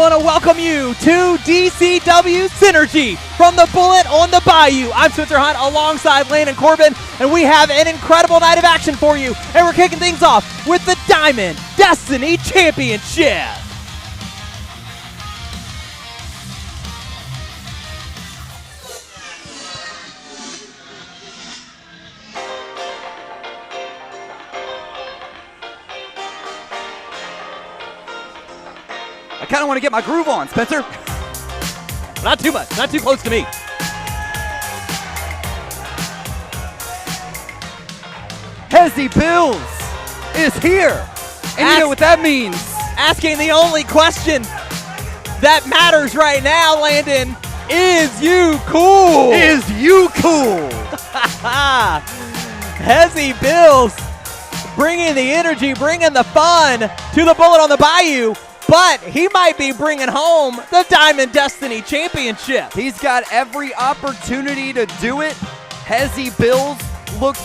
want to welcome you to DCW Synergy from the Bullet on the Bayou. I'm Spencer Hunt alongside Landon Corbin, and we have an incredible night of action for you. And we're kicking things off with the Diamond Destiny Championship. I kind of want to get my groove on, Spencer. Not too much, not too close to me. Hezzy Bills is here. And you know what that means. Asking the only question that matters right now, Landon, is you cool? Is you cool? Hezzy Bills bringing the energy, bringing the fun to the Bullet on the Bayou. But he might be bringing home the Diamond Destiny Championship. He's got every opportunity to do it. Hezzy Bills looked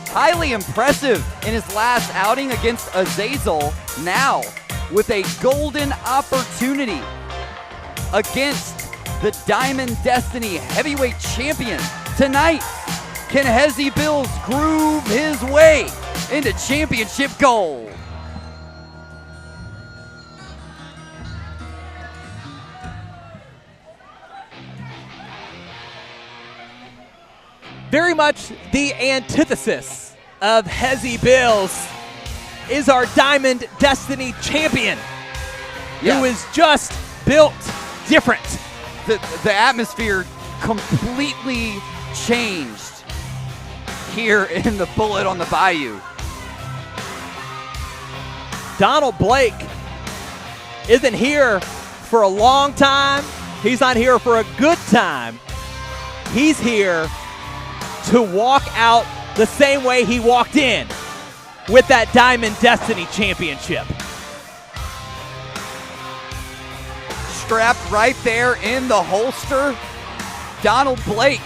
highly impressive in his last outing against Azazel. Now, with a golden opportunity against the Diamond Destiny Heavyweight Champion tonight, can Hezzy Bills groove his way into championship gold? Very much the antithesis of Hezzy Bills is our Diamond Destiny Champion, who is just built different. The atmosphere completely changed here in the Bullet on the Bayou. Donald Blake isn't here for a long time. He's not here for a good time. He's here to walk out the same way he walked in with that Diamond Destiny Championship. Strapped right there in the holster, Donald Blake.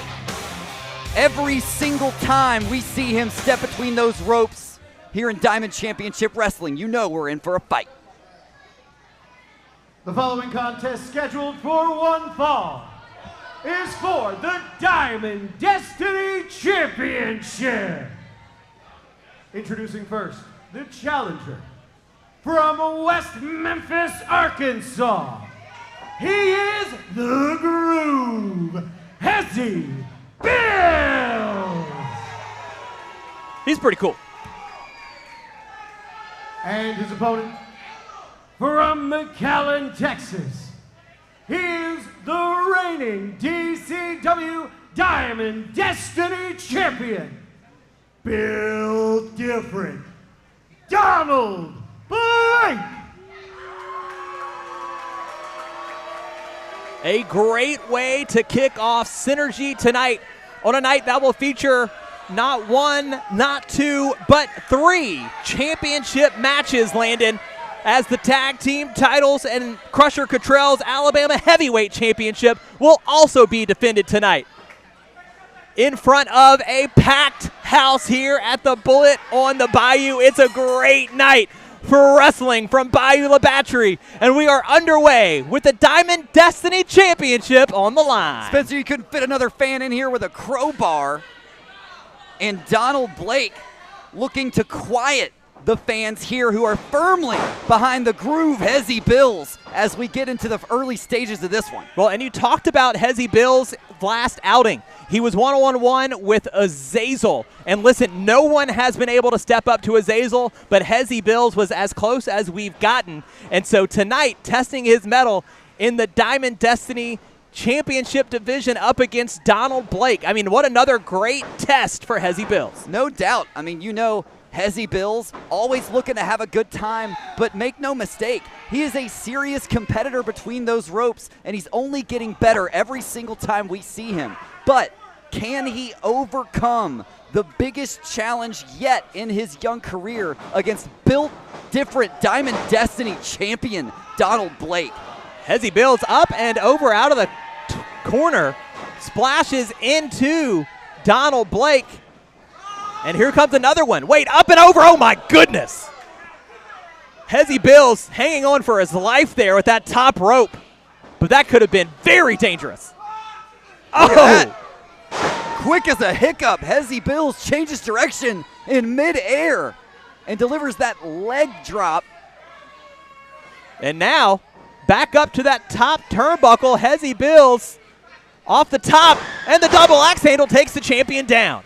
Every single time we see him step between those ropes here in Diamond Championship Wrestling, you know we're in for a fight. The following contest, scheduled for one fall, is for the Diamond Destiny Championship. Introducing first, the challenger from West Memphis, Arkansas. He is the Groove, Hezzy Bills. He's pretty cool. And his opponent from McAllen, Texas. He is the reigning DCW Diamond Destiny Champion. Built different, Donald Blake. A great way to kick off Synergy tonight on a night that will feature not one, not two, but 3 championship matches, Landon, as the tag team titles and Crusher Cottrell's Alabama Heavyweight Championship will also be defended tonight. In front of a packed house here at the Bullet on the Bayou. It's a great night for wrestling from Bayou La Battery, and we are underway with the Diamond Destiny Championship on the line. Spencer, you couldn't fit another fan in here with a crowbar, and Donald Blake looking to quiet the fans here who are firmly behind the Groove Hezzy Bills as we get into the early stages of this one. Well, and you talked about Hezzy Bills' last outing. He was one-on-one with Azazel. And listen, no one has been able to step up to Azazel, but Hezzy Bills was as close as we've gotten. And so tonight, testing his mettle in the Diamond Destiny Championship division up against Donald Blake. I mean, what another great test for Hezzy Bills. No doubt. I mean, you know, Hezzy Bills, always looking to have a good time, but make no mistake, he is a serious competitor between those ropes, and he's only getting better every single time we see him. But can he overcome the biggest challenge yet in his young career against built different Diamond Destiny champion Donald Blake? Hezzy Bills up and over out of the corner, splashes into Donald Blake. And here comes another one. Wait, up and over. Oh, my goodness. Hezzy Bills hanging on for his life there with that top rope. but that could have been very dangerous. Look at that. Quick as a hiccup, Hezzy Bills changes direction in midair and delivers that leg drop. And now, back up to that top turnbuckle, Hezzy Bills off the top, and the double axe handle takes the champion down.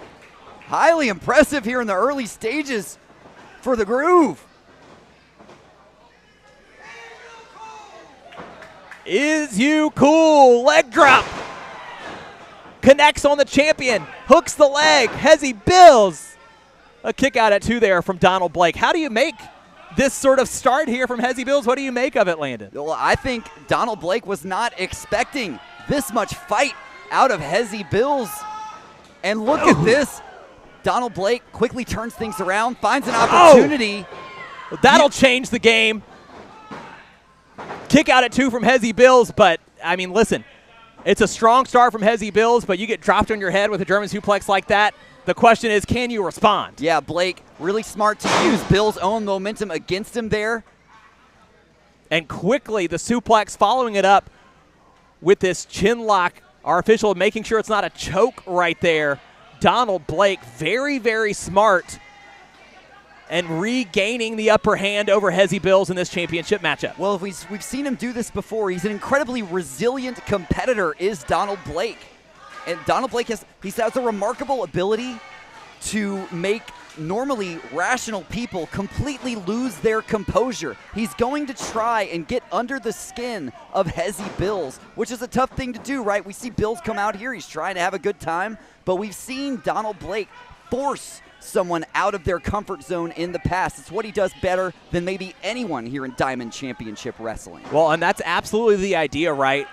Highly impressive here in the early stages for the Groove. Is you cool? Leg drop. Connects on the champion. Hooks the leg. Hezzy Bills. A kick out at 2 there from Donald Blake. How do you make this sort of start here from Hezzy Bills? What do you make of it, Landon? Well, I think Donald Blake was not expecting this much fight out of Hezzy Bills. And look at this. Donald Blake quickly turns things around, finds an opportunity. Well, that'll change the game. Kick out at 2 from Hezzy Bills, but, I mean, listen, it's a strong start from Hezzy Bills, but you get dropped on your head with a German suplex like that. The question is, can you respond? Yeah, Blake, really smart to use Bill's own momentum against him there. And quickly, the suplex following it up with this chin lock. Our official making sure it's not a choke right there. Donald Blake, very, very smart, and regaining the upper hand over Hezzy Bills in this championship matchup. Well, we've seen him do this before. He's an incredibly resilient competitor, is Donald Blake. And Donald Blake has a remarkable ability to make normally rational people completely lose their composure. He's going to try and get under the skin of Hezzy Bills, which is a tough thing to do, right? We see Bills come out here. He's trying to have a good time, but we've seen Donald Blake force someone out of their comfort zone in the past. It's what he does better than maybe anyone here in Diamond Championship Wrestling. Well, and that's absolutely the idea, right?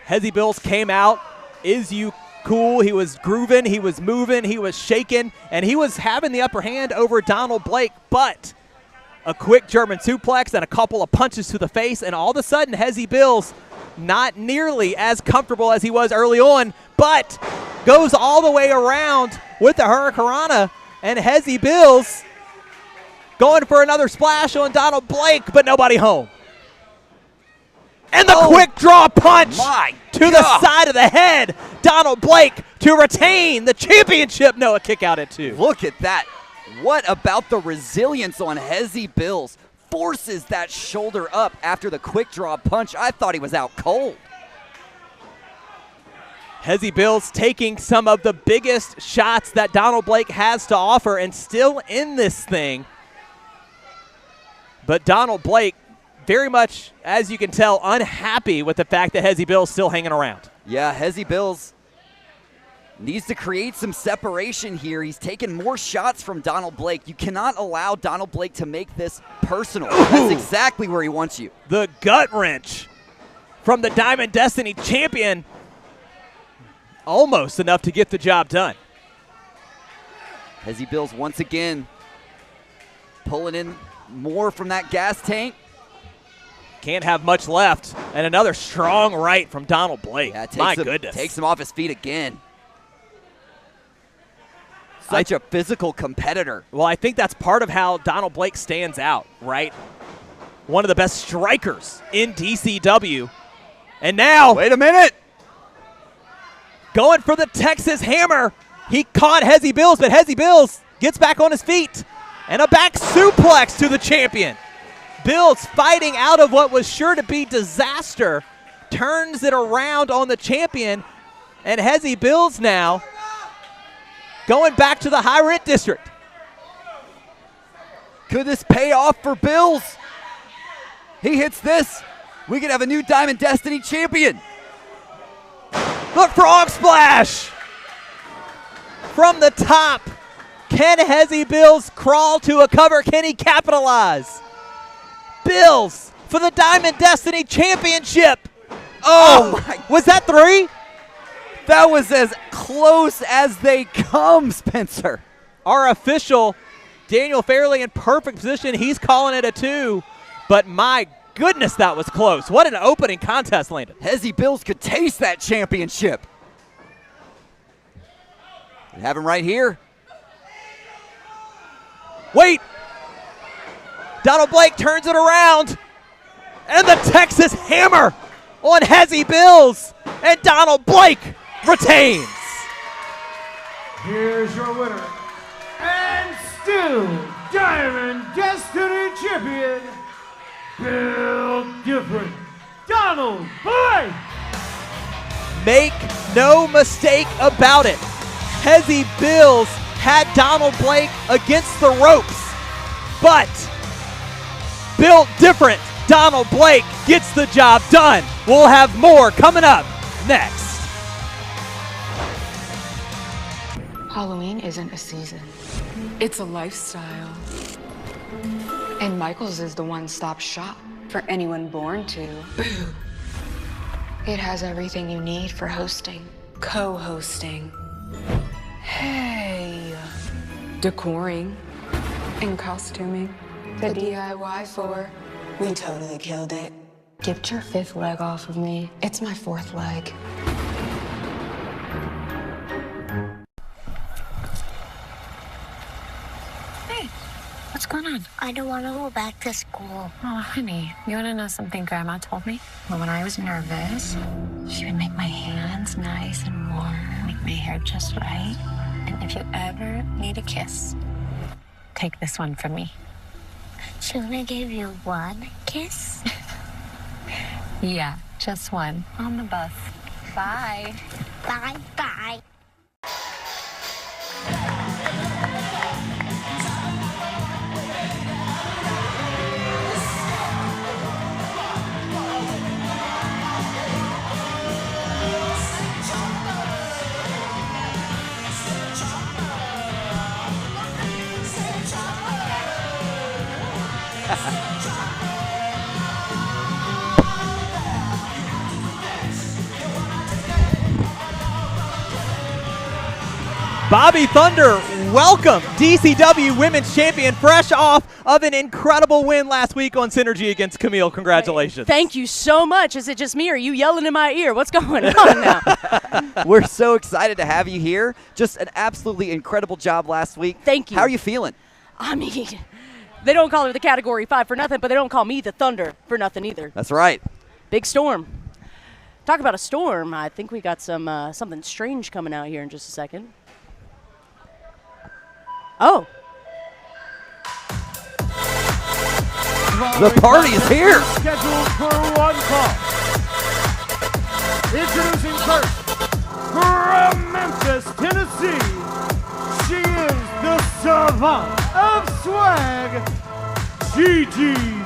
Hezzy Bills came out, is you cool, he was grooving, he was moving, he was shaking, and he was having the upper hand over Donald Blake, but a quick German suplex and a couple of punches to the face, and all of a sudden Hezzy Bills not nearly as comfortable as he was early on, but goes all the way around with the Hurricanrana, and Hezzy Bills going for another splash on Donald Blake, but nobody home. And the quick draw punch to the side of the head. Donald Blake to retain the championship. No, a kick out at 2. Look at that. What about the resilience on Hezzy Bills? Forces that shoulder up after the quick draw punch. I thought he was out cold. Hezzy Bills taking some of the biggest shots that Donald Blake has to offer and still in this thing. But Donald Blake, very much, as you can tell, unhappy with the fact that Hezzy Bills still hanging around. Yeah, Hezzy Bills needs to create some separation here. He's taken more shots from Donald Blake. You cannot allow Donald Blake to make this personal. Ooh. That's exactly where he wants you. The gut wrench from the Diamond Destiny champion. Almost enough to get the job done. Hezzy Bills once again pulling in more from that gas tank. Can't have much left. And another strong right from Donald Blake. Yeah, My goodness. Takes him off his feet again. Such a physical competitor. Well, I think that's part of how Donald Blake stands out, right? One of the best strikers in DCW. And now, wait a minute. Going for the Texas Hammer. He caught Hezzy Bills, but Hezzy Bills gets back on his feet. And a back suplex to the champion. Bills fighting out of what was sure to be disaster. Turns it around on the champion. And Hezzy Bills now going back to the high rent district. Could this pay off for Bills? He hits this. We could have a new Diamond Destiny champion. The frog splash from the top. Can Hezzy Bills crawl to a cover? Can he capitalize? Bills for the Diamond Destiny Championship. Oh my. Was that 3? That was as close as they come, Spencer. Our official, Daniel Fairley, in perfect position. He's calling it a 2. But my goodness, that was close. What an opening contest, Landon. Hezzy Bills could taste that championship. We have him right here. Wait. Donald Blake turns it around. And the Texas Hammer on Hezzy Bills, and Donald Blake retains. Here's your winner, and still Diamond Destiny Champion, Built Different, Donald Blake. Make no mistake about it. Hezzy Bills had Donald Blake against the ropes, but Built Different, Donald Blake gets the job done. We'll have more coming up next. Halloween isn't a season. It's a lifestyle. And Michael's is the one-stop shop for anyone born to. Boo. It has everything you need for hosting, co-hosting. Hey. Decoring and costuming. The DIY for. We totally killed it. Get your fifth leg off of me. It's my fourth leg. Hey, what's going on? I don't want to go back to school. Oh, honey, you want to know something Grandma told me? Well, when I was nervous, she would make my hands nice and warm, make my hair just right. And if you ever need a kiss, take this one from me. She's gonna give you one kiss? Yeah, just one on the bus. Bye. Bye-bye. Bobby Thunder, welcome, DCW Women's Champion, fresh off of an incredible win last week on Synergy against Camille. Congratulations. Thank you so much. Is it just me or are you yelling in my ear? What's going on now? We're so excited to have you here. Just an absolutely incredible job last week. Thank you. How are you feeling? I mean, they don't call her the Category 5 for nothing, but they don't call me the Thunder for nothing either. That's right. Big storm. Talk about a storm. I think we got some something strange coming out here in just a second. Oh. The party is here. Scheduled for one call. Introducing first, from Memphis, Tennessee, she is the savant of swag, GGT.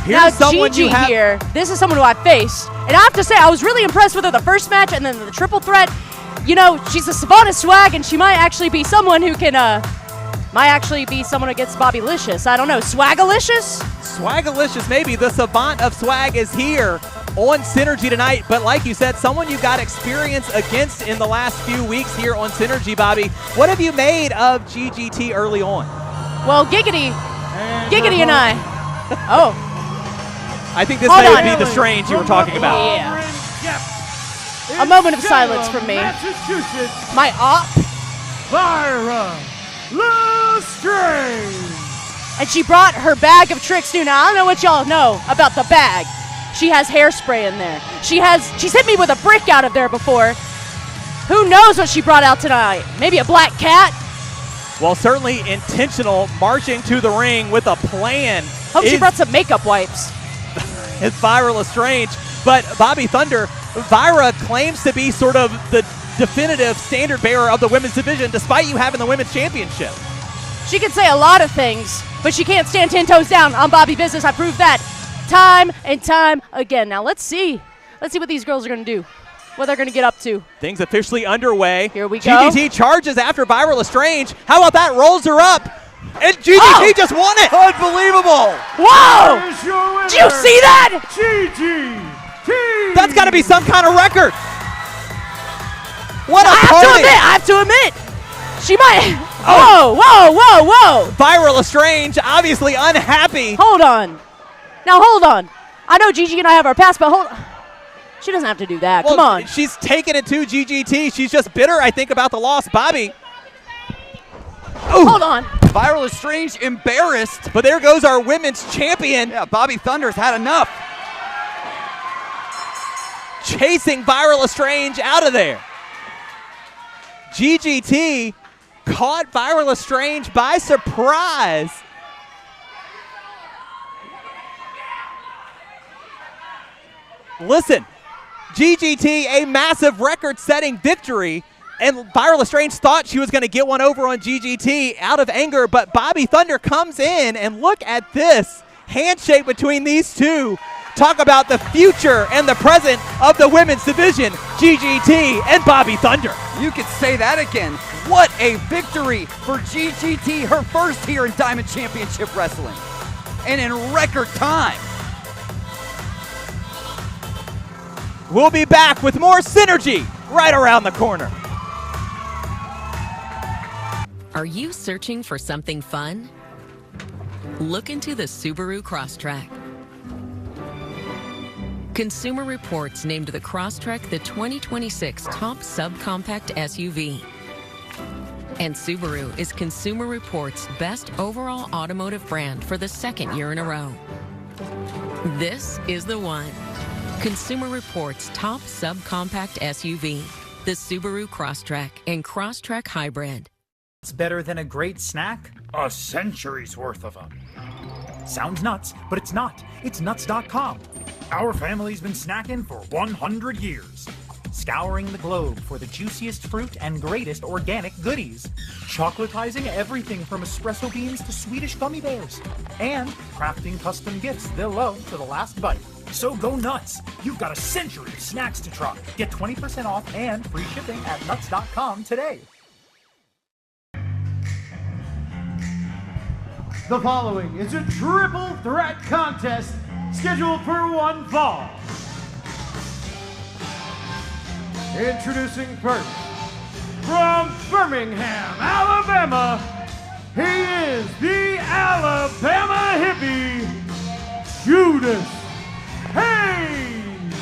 Now, someone you Gigi have here, this is someone who I faced. And I have to say, I was really impressed with her the first match and then the triple threat. You know, she's a savant of swag, and she might actually be someone who can, someone who gets Bobby Licious. I don't know, Swagalicious? Swagalicious, maybe. The savant of swag is here on Synergy tonight, but like you said, someone you got experience against in the last few weeks here on Synergy, Bobby. What have you made of GGT early on? Well, Giggity and I. Oh. I think this Hold may on. be the strange you were talking about. Yeah. A moment of silence from me. Massachusetts, My op. Byra Lestrange. And she brought her bag of tricks too. Now, I don't know what y'all know about the bag. She has hairspray in there. She's hit me with a brick out of there before. Who knows what she brought out tonight? Maybe a black cat? Well, certainly intentional, marching to the ring with a plan. Hope she brought some makeup wipes. It's Vyra Lestrange. But Bobby Thunder, Vyra claims to be sort of the definitive standard bearer of the women's division, despite you having the women's championship. She can say a lot of things, but she can't stand 10 toes down on Bobby business. I proved that time and time again. Now let's see what these girls are going to do, what they're going to get up to. Things officially underway. Here we go. GGT charges after Vyra Lestrange. How about that? Rolls her up. And GGT just won it. Unbelievable. Whoa! Here's your winner, Did you see that? GGT. That's got to be some kind of record. What a I party. have to admit, she might. Whoa. Vyra Lestrange obviously unhappy. Hold on. Now, hold on. I know Gigi and I have our past, but hold on. She doesn't have to do that. Well, Come on. She's taking it to GGT. She's just bitter, I think, about the loss. Bobby. Hold on. Viral Estrange embarrassed. But there goes our women's champion. Yeah, Bobby Thunder's had enough. Chasing Viral Estrange out of there. GGT caught Viral Estrange by surprise. Listen, GGT, a massive record-setting victory, and Viral Estrange thought she was going to get one over on GGT out of anger, but Bobby Thunder comes in, and look at this handshake between these two. Talk about the future and the present of the women's division, GGT and Bobby Thunder. You could say that again. What a victory for GGT, her first here in Diamond Championship Wrestling, and in record time. We'll be back with more Synergy right around the corner. Are you searching for something fun? Look into the Subaru Crosstrek. Consumer Reports named the Crosstrek the 2026 top subcompact SUV. And Subaru is Consumer Reports' best overall automotive brand for the second year in a row. This is the one. Consumer Reports' top subcompact SUV, the Subaru Crosstrek and Crosstrek Hybrid. It's better than a great snack? A century's worth of them. Sounds nuts, but it's not. It's nuts.com. Our family's been snacking for 100 years. Scouring the globe for the juiciest fruit and greatest organic goodies. Chocolatizing everything from espresso beans to Swedish gummy bears. And crafting custom gifts they'll love to the last bite. So go nuts. You've got a century of snacks to try. Get 20% off and free shipping at nuts.com today. The following is a triple threat contest scheduled for one fall. Introducing first, from Birmingham, Alabama, he is the Alabama hippie, Judas Hayes.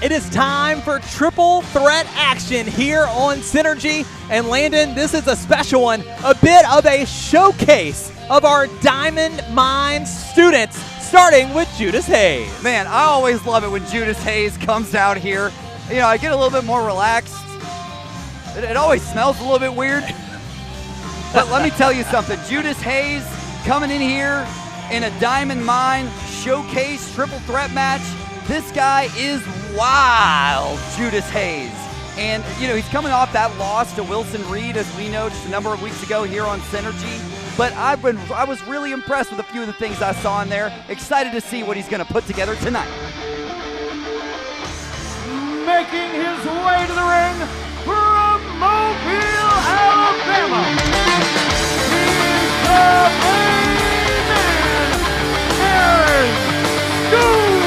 It is time for triple threat action here on Synergy. And Landon, this is a special one, a bit of a showcase of our Diamond Mine students, starting with Judas Hayes. Man, I always love it when Judas Hayes comes out here. You know, I get a little bit more relaxed. It always smells a little bit weird. But let me tell you something. Judas Hayes coming in here in a Diamond Mine showcase triple threat match. This guy is wild, Judas Hayes. And, you know, he's coming off that loss to Wilson Reed, as we know, just a number of weeks ago here on Synergy. But I was really impressed with a few of the things I saw in there. Excited to see what he's going to put together tonight. Making his way to the ring from Mobile, Alabama, he is the main man, Aaron Stone.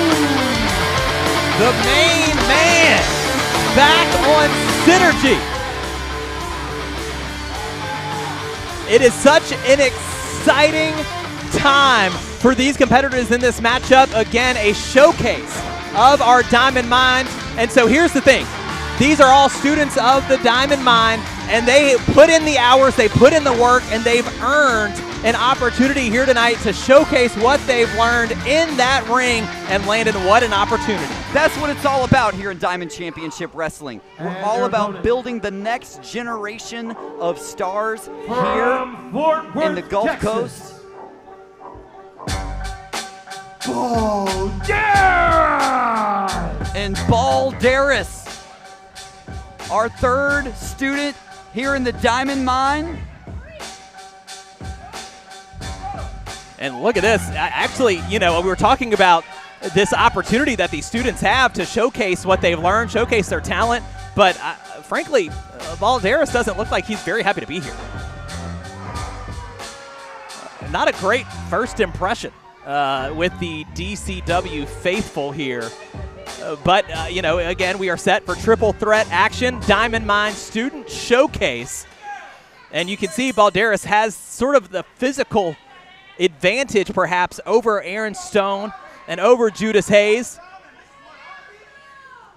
The main man, back on Synergy. It is such an exciting time for these competitors in this matchup. Again, a showcase of our Diamond Mine. And so here's the thing. These are all students of the Diamond Mine, and they put in the hours, they put in the work, and they've earned an opportunity here tonight to showcase what they've learned in that ring. And Landon, what an opportunity. That's what it's all about here in Diamond Championship Wrestling. We're all about building the next generation of stars here in the Gulf Coast. And Balderas, our third student here in the Diamond Mine. And look at this. Actually, you know, we were talking about this opportunity that these students have to showcase what they've learned, showcase their talent. But frankly, Balderas doesn't look like he's very happy to be here. Not a great first impression with the DCW faithful here. But, you know, again, we are set for triple threat action, Diamond Mine Student Showcase. And you can see Balderas has sort of the physical advantage, perhaps, over Aaron Stone and over Judas Hayes.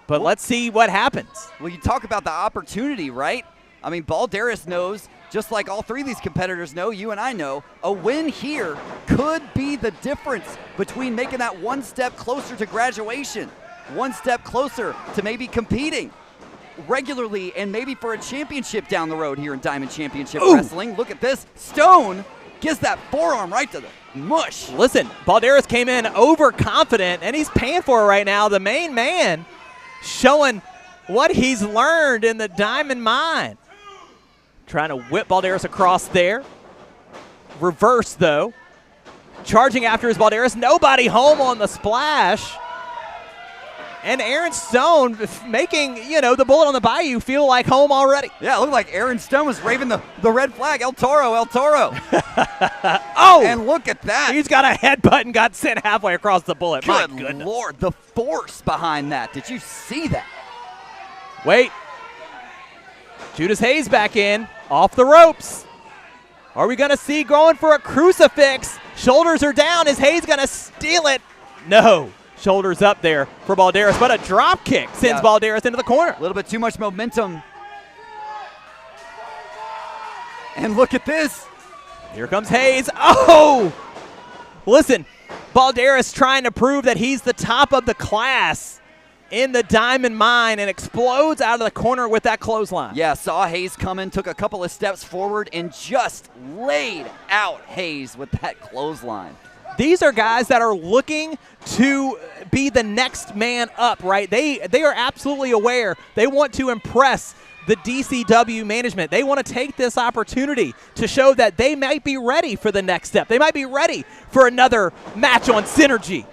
But let's see what happens. Well, you talk about the opportunity, right? I mean, Balderas knows, just like all three of these competitors know, you and I know, a win here could be the difference between making that one step closer to graduation, one step closer to maybe competing regularly and maybe for a championship down the road here in Diamond Championship Wrestling. Look at this. Stone gives that forearm right to the mush. Listen, Balderas came in overconfident, and he's paying for it right now. The main man showing what he's learned in the Diamond Mine. Trying to whip Balderas across there. Reverse, though. Charging after his Balderas. Nobody home on the splash. And Aaron Stone making, the bullet on the bayou feel like home already. Yeah, it looked like Aaron Stone was waving the red flag. El Toro, El Toro. Oh! And look at that. He's got a headbutt and got sent halfway across the bullet. Good My goodness. Lord, the force behind that. Did you see that? Wait. Judas Hayes back in. Off the ropes. Are we going to see going for a crucifix? Shoulders are down. Is Hayes going to steal it? No. Shoulders up there for Balderas, but a drop kick sends Balderas into the corner. A little bit too much momentum. And look at this. Here comes Hayes. Oh! Listen, Balderas trying to prove that he's the top of the class in the Diamond Mine and explodes out of the corner with that clothesline. Yeah, saw Hayes coming, took a couple of steps forward, and just laid out Hayes with that clothesline. These are guys that are looking to be the next man up, right? They are absolutely aware. They want to impress the DCW management. They want to take this opportunity to show that they might be ready for the next step. They might be ready for another match on Synergy.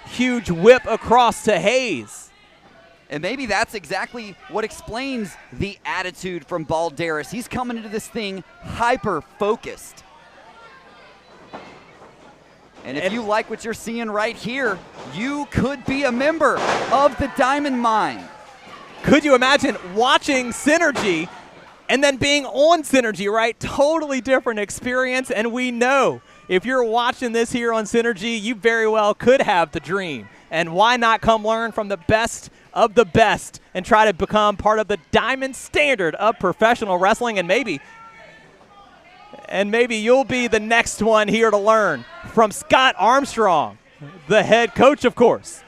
Huge whip across to Hayes. And maybe that's exactly what explains the attitude from Balderas. He's coming into this thing hyper-focused. And if you like what you're seeing right here, you could be a member of the Diamond Mine. Could you imagine watching Synergy and then being on Synergy, right? Totally different experience, and we know if you're watching this here on Synergy, you very well could have the dream. And why not come learn from the best of the best and try to become part of the Diamond standard of professional wrestling, and maybe you'll be the next one here to learn from Scott Armstrong, the head coach, of course,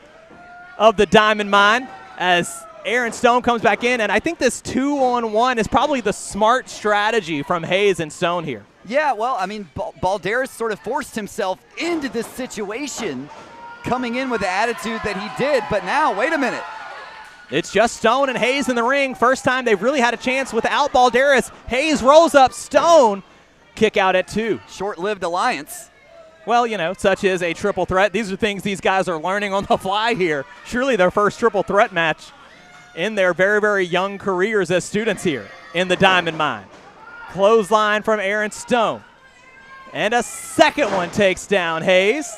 of the Diamond Mine, as Aaron Stone comes back in. And I think this 2-on-1 is probably the smart strategy from Hayes and Stone here. Yeah, well, I mean, Balderas sort of forced himself into this situation, coming in with the attitude that he did. But now, wait a minute. It's just Stone and Hayes in the ring. First time they've really had a chance without Balderas. Hayes rolls up Stone. Kick out at 2. Short-lived alliance. Well, such as a triple threat. These are things these guys are learning on the fly here. Surely their first triple threat match in their very, very young careers as students here in the Diamond Mine. Clothesline from Aaron Stone. And a second one takes down Hayes.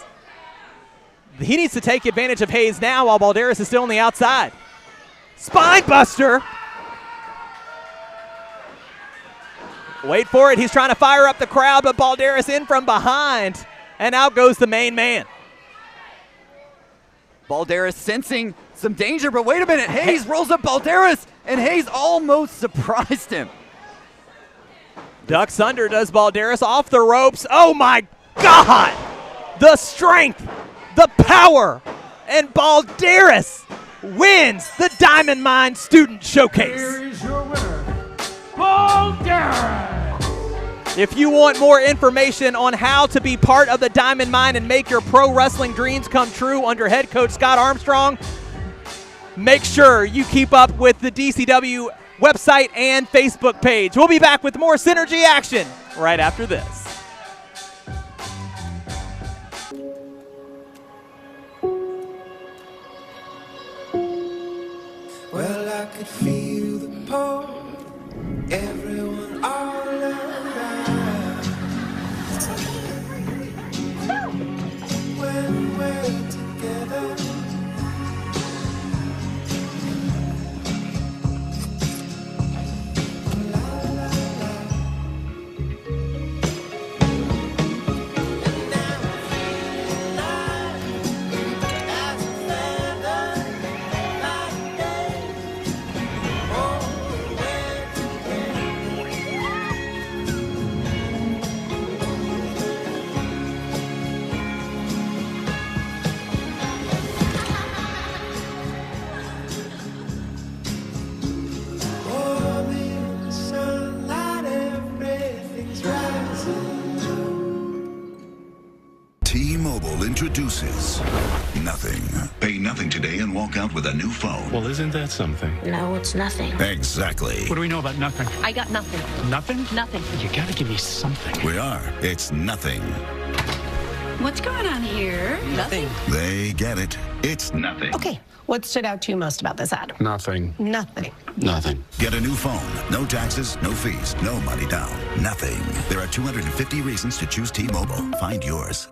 He needs to take advantage of Hayes now while Balderas is still on the outside. Spine buster. Wait for it. He's trying to fire up the crowd, but Balderas in from behind. And out goes the main man. Balderas sensing some danger, but wait a minute. Hayes rolls up Balderas, and Hayes almost surprised him. Ducks under, does Balderas, off the ropes. Oh, my God! The strength, the power, and Balderas wins the Diamond Mine Student Showcase. Here is your winner, Balderas. If you want more information on how to be part of the Diamond Mine and make your pro wrestling dreams come true under head coach Scott Armstrong, make sure you keep up with the DCW website and Facebook page. We'll be back with more Synergy action right after this. Well, I could feel the pull, everyone all around. When we're together, introduces nothing. Pay nothing today and walk out with a new phone. Well, isn't that something? No, it's nothing. Exactly. What do we know about nothing? I got nothing. Nothing? Nothing. You gotta give me something. We are. It's nothing. What's going on here? Nothing. They get it. It's nothing. Okay, what stood out to you most about this ad? Nothing. Nothing. Nothing. Get a new phone. No taxes, no fees, no money down. Nothing. There are 250 reasons to choose T-Mobile. Find yours.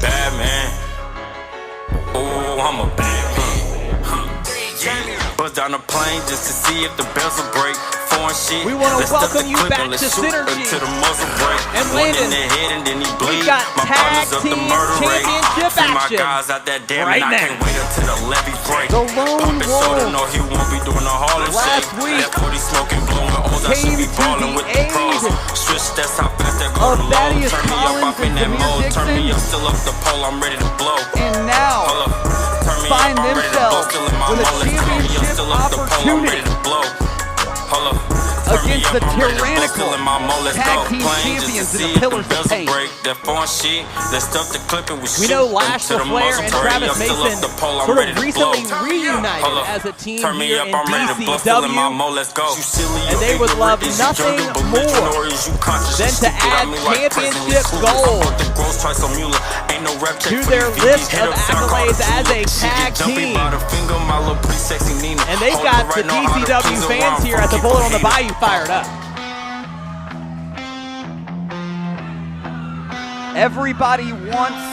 Bad man. Oh, I'm a bad man. Buzz down the plane just to see if the bells will break. Foreign shit. We want to welcome you back to Synergy. And Landon, we got tag team championship action right now. The Lone Wolves last week came to the aid of Thaddeus Collins and Zamir Dixon, and now find themselves with a championship opportunity against the tyrannical tag team champions in the Pillars of Pain. We know Lash LaFlair and Travis Mason sort of recently reunited as a team here in DCW, and they would love nothing more than to add championship gold to their list of accolades as a tag team. And they've got the DCW fans here at the Bullet on the Bayou fired up. Everybody wants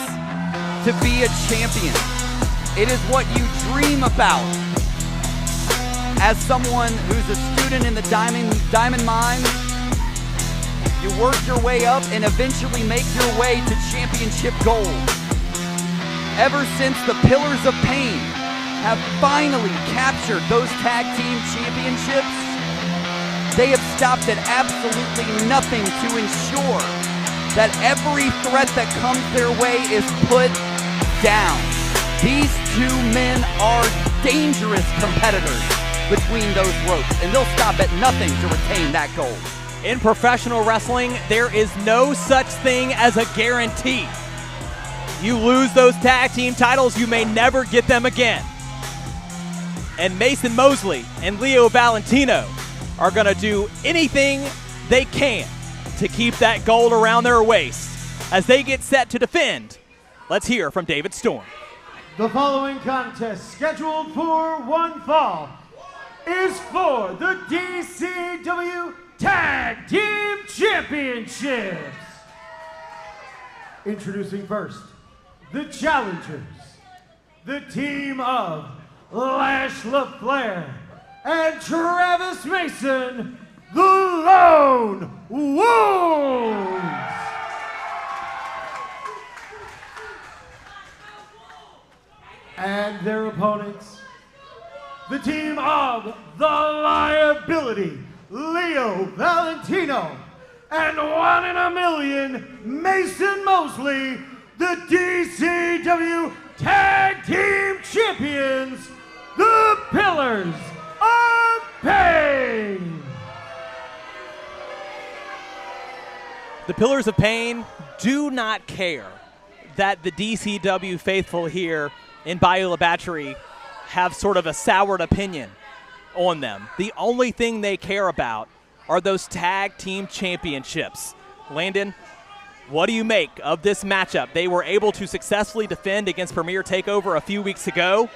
to be a champion. It is what you dream about. As someone who's a student in the diamond mine, you work your way up and eventually make your way to championship gold. Ever since the Pillars of Pain have finally captured those tag team championships, they have stopped at absolutely nothing to ensure that every threat that comes their way is put down. These two men are dangerous competitors between those ropes, and they'll stop at nothing to retain that gold. In professional wrestling, there is no such thing as a guarantee. You lose those tag team titles, you may never get them again. And Mason Mosley and Leo Valentino are going to do anything they can to keep that gold around their waist as they get set to defend. Let's hear from David Storm. The following contest, scheduled for one fall, is for the DCW Tag Team Championships. Introducing first, the challengers, the team of Lash LaFlair and Travis Mason, the Lone Wolves. And their opponents, the team of the Liability, Leo Valentino, and 1 in a million, Mason Mosley, the DCW Tag Team Champions, the Pillars of Pain. The Pillars of Pain do not care that the DCW faithful here in Bayou La Battery have sort of a soured opinion on them. The only thing they care about are those tag team championships. Landon, what do you make of this matchup? They were able to successfully defend against Premier Takeover a few weeks ago,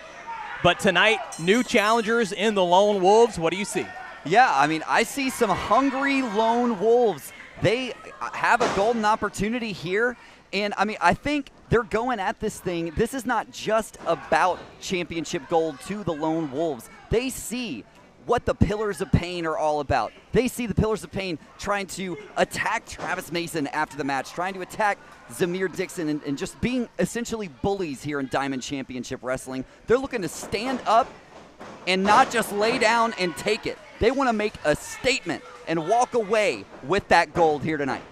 but tonight, new challengers in the Lone Wolves. What do you see? Yeah, I mean, I see some hungry Lone Wolves. They have a golden opportunity here, and I mean, I think they're going at this thing. This is not just about championship gold to the Lone Wolves. They see what the Pillars of Pain are all about. They see the Pillars of Pain trying to attack Travis Mason after the match, trying to attack Zamir Dixon, and just being essentially bullies here in Diamond Championship Wrestling. They're looking to stand up and not just lay down and take it. They want to make a statement and walk away with that gold here tonight.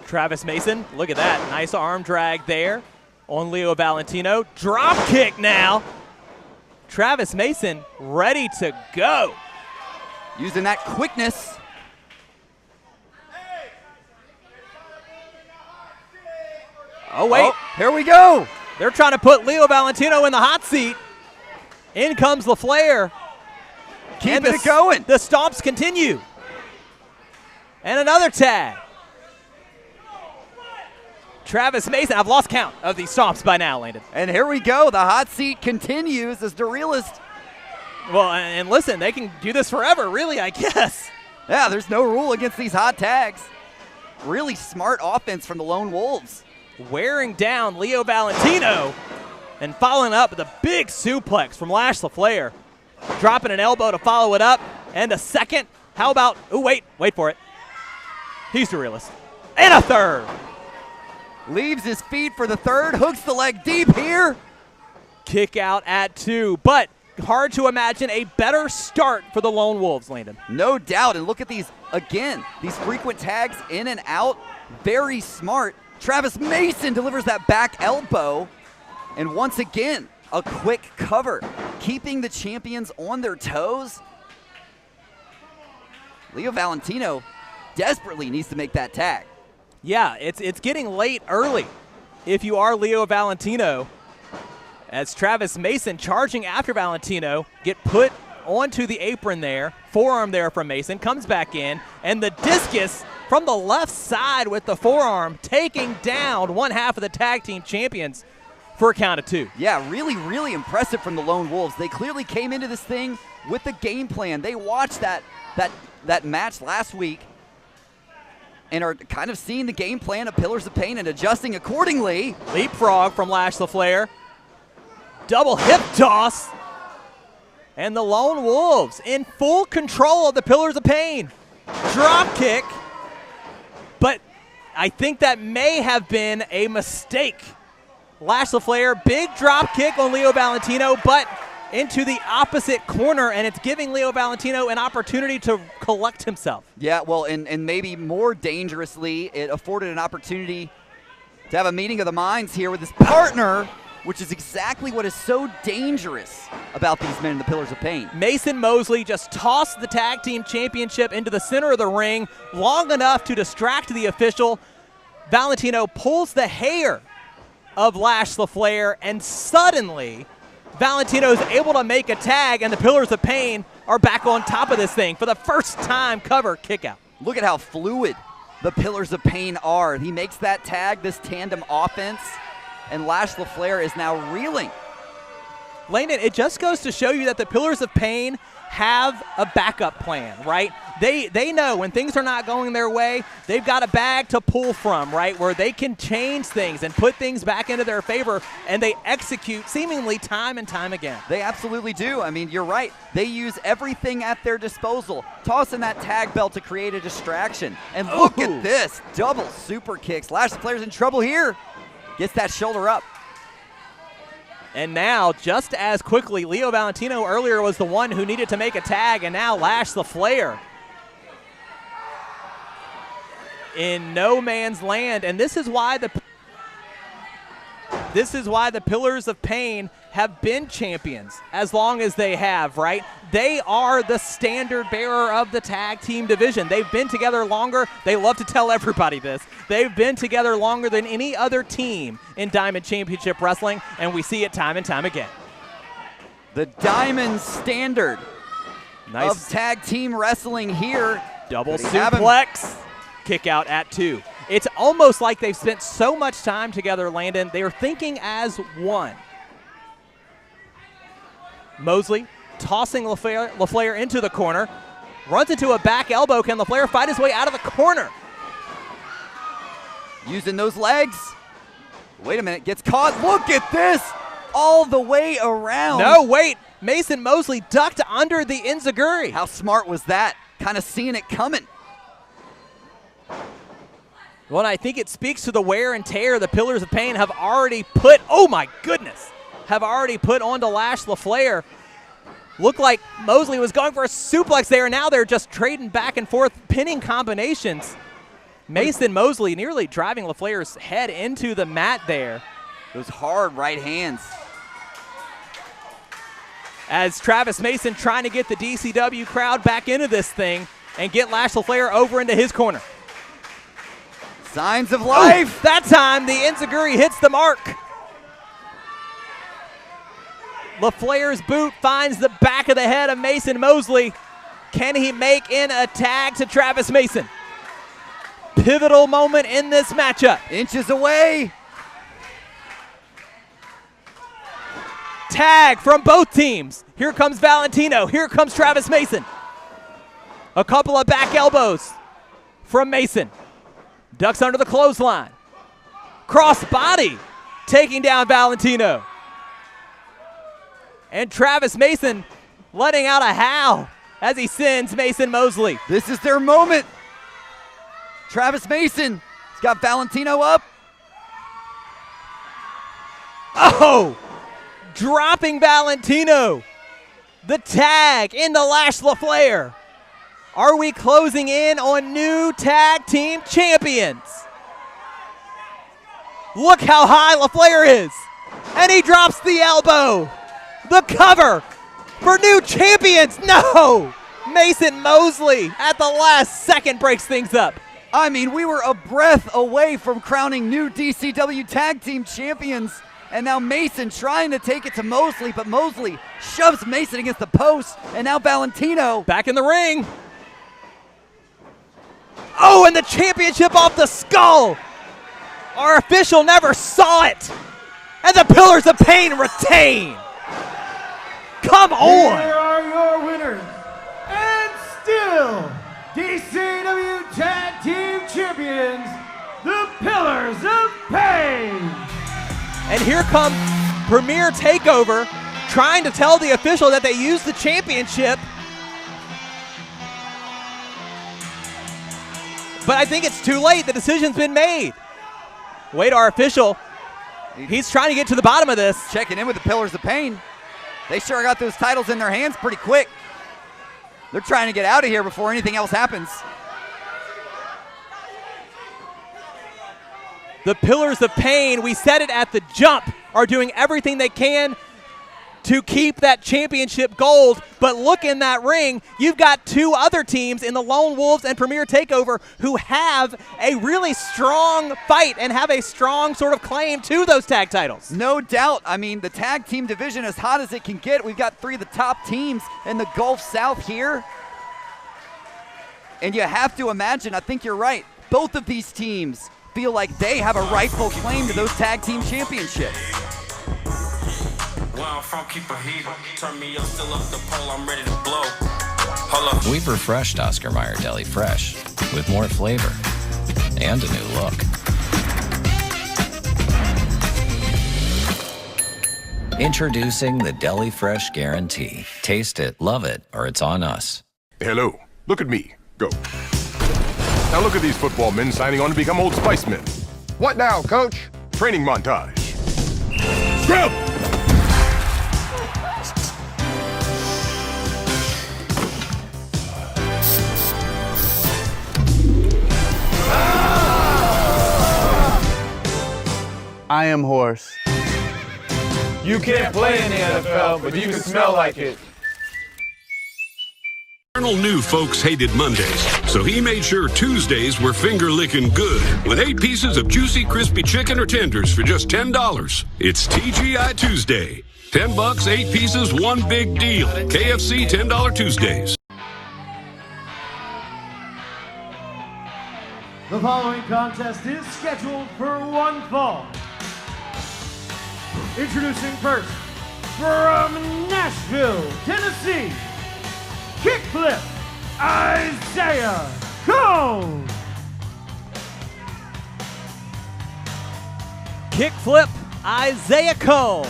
Travis Mason, look at that. Nice arm drag there on Leo Valentino. Drop kick now. Travis Mason ready to go. Using that quickness Oh, wait. Oh, here we go. They're trying to put Leo Valentino in the hot seat. In comes LaFleur. Keeping it going. The stomps continue. And another tag. Travis Mason. I've lost count of these stomps by now, Landon. And here we go. The hot seat continues as the realist. Well, and listen, they can do this forever, really, I guess. Yeah, there's no rule against these hot tags. Really smart offense from the Lone Wolves. Wearing down Leo Valentino and following up with a big suplex from Lash LaFleur. Dropping an elbow to follow it up. And a second. How about, oh, wait for it. He's the realist. And a third. Leaves his feet for the third. Hooks the leg deep here. Kick out at 2. But hard to imagine a better start for the Lone Wolves, Landon. No doubt. And look at these, again, these frequent tags in and out. Very smart. Travis Mason delivers that back elbow. And once again, a quick cover, keeping the champions on their toes. Leo Valentino desperately needs to make that tag. Yeah, it's getting late early if you are Leo Valentino. As Travis Mason charging after Valentino, get put onto the apron there, forearm there from Mason, comes back in, and the discus from the left side with the forearm, taking down one half of the tag team champions for a count of 2. Yeah, really, really impressive from the Lone Wolves. They clearly came into this thing with the game plan. They watched that match last week and are kind of seeing the game plan of Pillars of Pain and adjusting accordingly. Leapfrog from Lash LaFleur. Double hip toss. And the Lone Wolves in full control of the Pillars of Pain. Drop kick. But I think that may have been a mistake. Lash LaFleur, big drop kick on Leo Valentino, but into the opposite corner, and it's giving Leo Valentino an opportunity to collect himself. Yeah, well, and maybe more dangerously, it afforded an opportunity to have a meeting of the minds here with his partner, which is exactly what is so dangerous about these men in the Pillars of Pain. Mason Mosley just tossed the tag team championship into the center of the ring long enough to distract the official. Valentino pulls the hair of Lash LaFleur, and suddenly Valentino is able to make a tag, and the Pillars of Pain are back on top of this thing for the first time. Cover kick out. Look at how fluid the Pillars of Pain are. He makes that tag, this tandem offense, and Lash LaFleur is now reeling. Landon, it just goes to show you that the Pillars of Pain have a backup plan, right? They know when things are not going their way, they've got a bag to pull from, right, where they can change things and put things back into their favor, and they execute seemingly time and time again. They absolutely do. I mean, you're right. They use everything at their disposal. Tossing that tag belt to create a distraction. And look at this. Double super kicks. Lash LaFleur's in trouble here. Gets that shoulder up. And now, just as quickly, Leo Valentino earlier was the one who needed to make a tag, and now Lash LaFleur in no man's land. And this is why the Pillars of Pain have been champions as long as they have, right? They are the standard bearer of the tag team division. They've been together longer. They love to tell everybody this. They've been together longer than any other team in Diamond Championship Wrestling, and we see it time and time again. The Diamond standard of tag team wrestling here. Double suplex. Kick out at 2. It's almost like they've spent so much time together, Landon. They are thinking as one. Mosley tossing LaFleur into the corner. Runs into a back elbow. Can LaFleur fight his way out of the corner? Using those legs. Wait a minute. Gets caught. Look at this. All the way around. No, wait. Mason Mosley ducked under the enziguri. How smart was that? Kind of seeing it coming. Well, I think it speaks to the wear and tear the Pillars of Pain have already put, oh my goodness, have already put onto Lash LaFleur. Looked like Mosley was going for a suplex there, and now they're just trading back and forth, pinning combinations. Mason Mosley nearly driving LaFleur's head into the mat there. Those hard right hands. As Travis Mason trying to get the DCW crowd back into this thing and get Lash LaFleur over into his corner. Signs of life. That time, the enziguri hits the mark. LaFleur's boot finds the back of the head of Mason Mosley. Can he make in a tag to Travis Mason? Pivotal moment in this matchup. Inches away. Tag from both teams. Here comes Valentino. Here comes Travis Mason. A couple of back elbows from Mason. Ducks under the clothesline. Cross body taking down Valentino. And Travis Mason letting out a howl as he sends Mason Mosley. This is their moment. Travis Mason has got Valentino up. Oh! Dropping Valentino. The tag in the Lash LaFleur. Are we closing in on new tag team champions? Look how high LaFleur is. And he drops the elbow. The cover for new champions. No! Mason Mosley at the last second breaks things up. I mean, we were a breath away from crowning new DCW tag team champions. And now Mason trying to take it to Mosley, but Mosley shoves Mason against the post. And now Valentino back in the ring. Oh, and the championship off the skull. Our official never saw it. And the Pillars of Pain retain. Come on. Here are your winners. And still, DCW Tag Team Champions, the Pillars of Pain. And here comes Premier Takeover trying to tell the official that they used the championship. But I think it's too late. The decision's been made. Wait, our official, he's trying to get to the bottom of this. Checking in with the Pillars of Pain. They sure got those titles in their hands pretty quick. They're trying to get out of here before anything else happens. The Pillars of Pain, we said it at the jump, are doing everything they can to keep that championship gold. But look in that ring, you've got two other teams in the Lone Wolves and Premier Takeover who have a really strong fight and have a strong sort of claim to those tag titles. No doubt. I mean, the tag team division as hot as it can get. We've got three of the top teams in the Gulf South here. And you have to imagine, I think you're right, both of these teams feel like they have a rightful claim to those tag team championships. Where I'm from, keep a heat. Turn me up, still up the pole, I'm ready to blow. Hold up. We've refreshed Oscar Mayer Deli Fresh with more flavor and a new look. Introducing the Deli Fresh Guarantee. Taste it, love it, or it's on us. Hello, look at me. Go. Now look at these football men signing on to become Old Spice men. What now, coach? Training montage. Scrub! I am horse. You can't play in the NFL, but you can smell like it. Arnold knew folks hated Mondays, so he made sure Tuesdays were finger-licking good with 8 pieces of juicy, crispy chicken or tenders for just $10. It's TGI Tuesday. $10, 8 pieces, one big deal. KFC $10 Tuesdays. The following contest is scheduled for one fall. Introducing first, from Nashville, Tennessee, Kickflip, Isaiah Cone. Kickflip, Isaiah Cone.